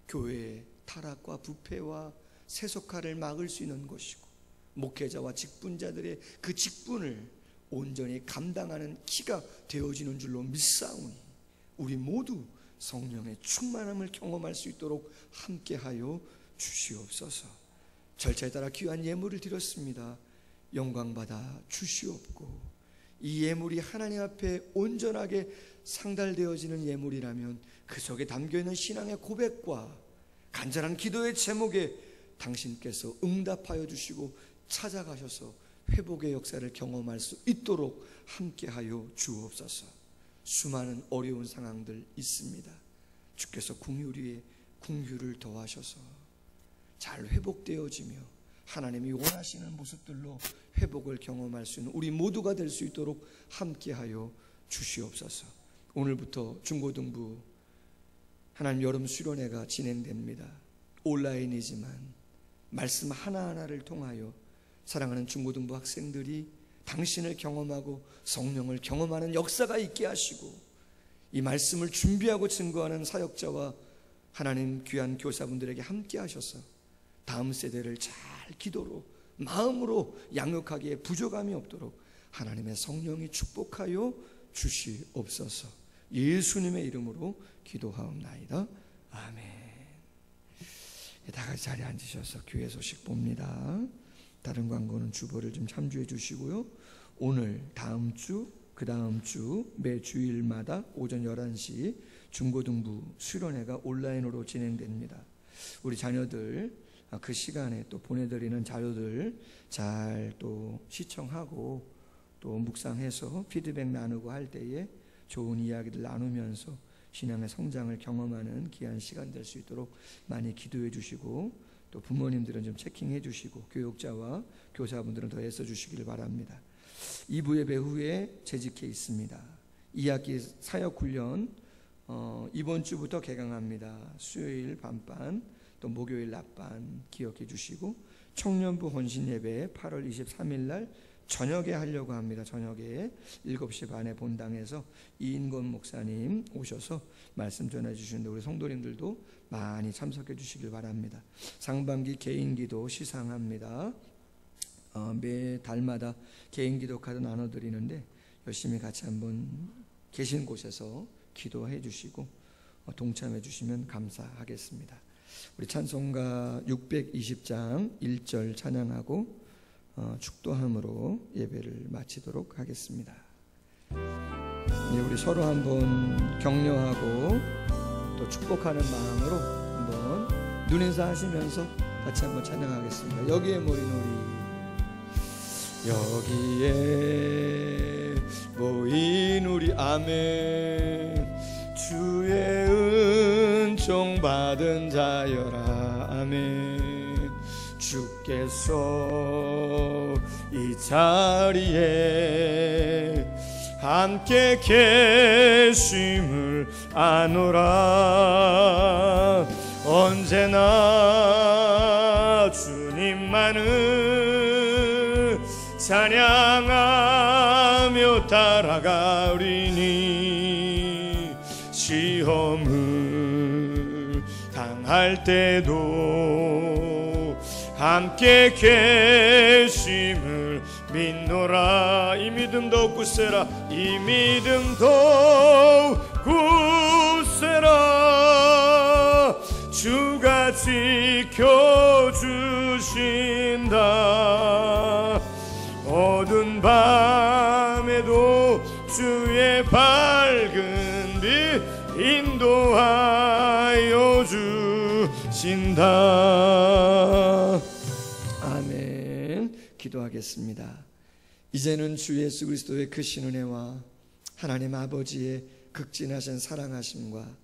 교회의 타락과 부패와 세속화를 막을 수 있는 것이고 목회자와 직분자들의 그 직분을 온전히 감당하는 키가 되어지는 줄로 믿사오니 우리 모두 성령의 충만함을 경험할 수 있도록 함께하여 주시옵소서. 절차에 따라 귀한 예물을 드렸습니다. 영광받아 주시옵고 이 예물이 하나님 앞에 온전하게 상달되어지는 예물이라면 그 속에 담겨있는 신앙의 고백과 간절한 기도의 제목에 당신께서 응답하여 주시고 찾아가셔서 회복의 역사를 경험할 수 있도록 함께하여 주옵소서. 수많은 어려운 상황들 있습니다. 주께서 긍휼 위에 긍휼을 더하셔서 잘 회복되어지며 하나님이 원하시는 모습들로 회복을 경험할 수 있는 우리 모두가 될 수 있도록 함께하여 주시옵소서. 오늘부터 중고등부 하나님 여름 수련회가 진행됩니다. 온라인이지만 말씀 하나하나를 통하여 사랑하는 중고등부 학생들이 당신을 경험하고 성령을 경험하는 역사가 있게 하시고 이 말씀을 준비하고 증거하는 사역자와 하나님 귀한 교사분들에게 함께 하셔서 다음 세대를 잘 기도로 마음으로 양육하기에 부족함이 없도록 하나님의 성령이 축복하여 주시옵소서. 예수님의 이름으로 기도하옵나이다. 아멘. 다 같이 자리에 앉으셔서 교회 소식 봅니다. 다른 광고는 주보를 좀 참조해 주시고요. 오늘, 다음 주, 그 다음 주 매 주일마다 오전 11시 중고등부 수련회가 온라인으로 진행됩니다. 우리 자녀들 그 시간에 또 보내드리는 자료들 잘 또 시청하고 또 묵상해서 피드백 나누고 할 때에 좋은 이야기들 나누면서 신앙의 성장을 경험하는 귀한 시간 될 수 있도록 많이 기도해 주시고 또 부모님들은 좀 체킹해 주시고 교육자와 교사분들은 더 애써 주시길 바랍니다. 2부 예배 후에 재직해 있습니다. 2학기 사역훈련 이번 주부터 개강합니다. 수요일 반반 또 목요일 낮반 기억해 주시고 청년부 헌신 예배 8월 23일 날 저녁에 하려고 합니다. 저녁에 7시 반에 본당에서 이인권 목사님 오셔서 말씀 전해 주시는데 우리 성도님들도 많이 참석해 주시길 바랍니다. 상반기 개인기도 시상합니다. 매 달마다 개인기도 카드 나눠드리는데 열심히 같이 한번 계신 곳에서 기도해 주시고 동참해 주시면 감사하겠습니다. 우리 찬송가 620장 1절 찬양하고 축도함으로 예배를 마치도록 하겠습니다. 우리 서로 한번 격려하고 또 축복하는 마음으로 한번 눈인사 하시면서 같이 한번 찬양하겠습니다. 여기에 모인 우리, 여기에 모인 우리, 아멘. 주의 은총 받은 자여라, 아멘. 주께서 이 자리에 함께 계심을 아노라. 언제나 주님만을 찬양하며 따라가리니 시험을 당할 때도 함께 계심을 믿노라. 이 믿음 더욱 굳세라. 이 믿음 더욱 굳세라. 주가 지켜주신다. 어두운 밤에도 주의 밝은 빛 인도하여 주신다. 아멘. 기도하겠습니다. 이제는 주 예수 그리스도의 크신 은혜와 하나님 아버지의 극진하신 사랑하심과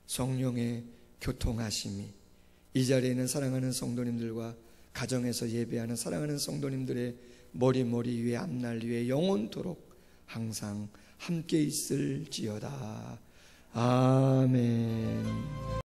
성령의 교통하심이 이 자리에 있는 사랑하는 성도님들과 가정에서 예배하는 사랑하는 성도님들의 머리 위에 앞날 위에 영원토록 항상 함께 있을지어다. 아멘.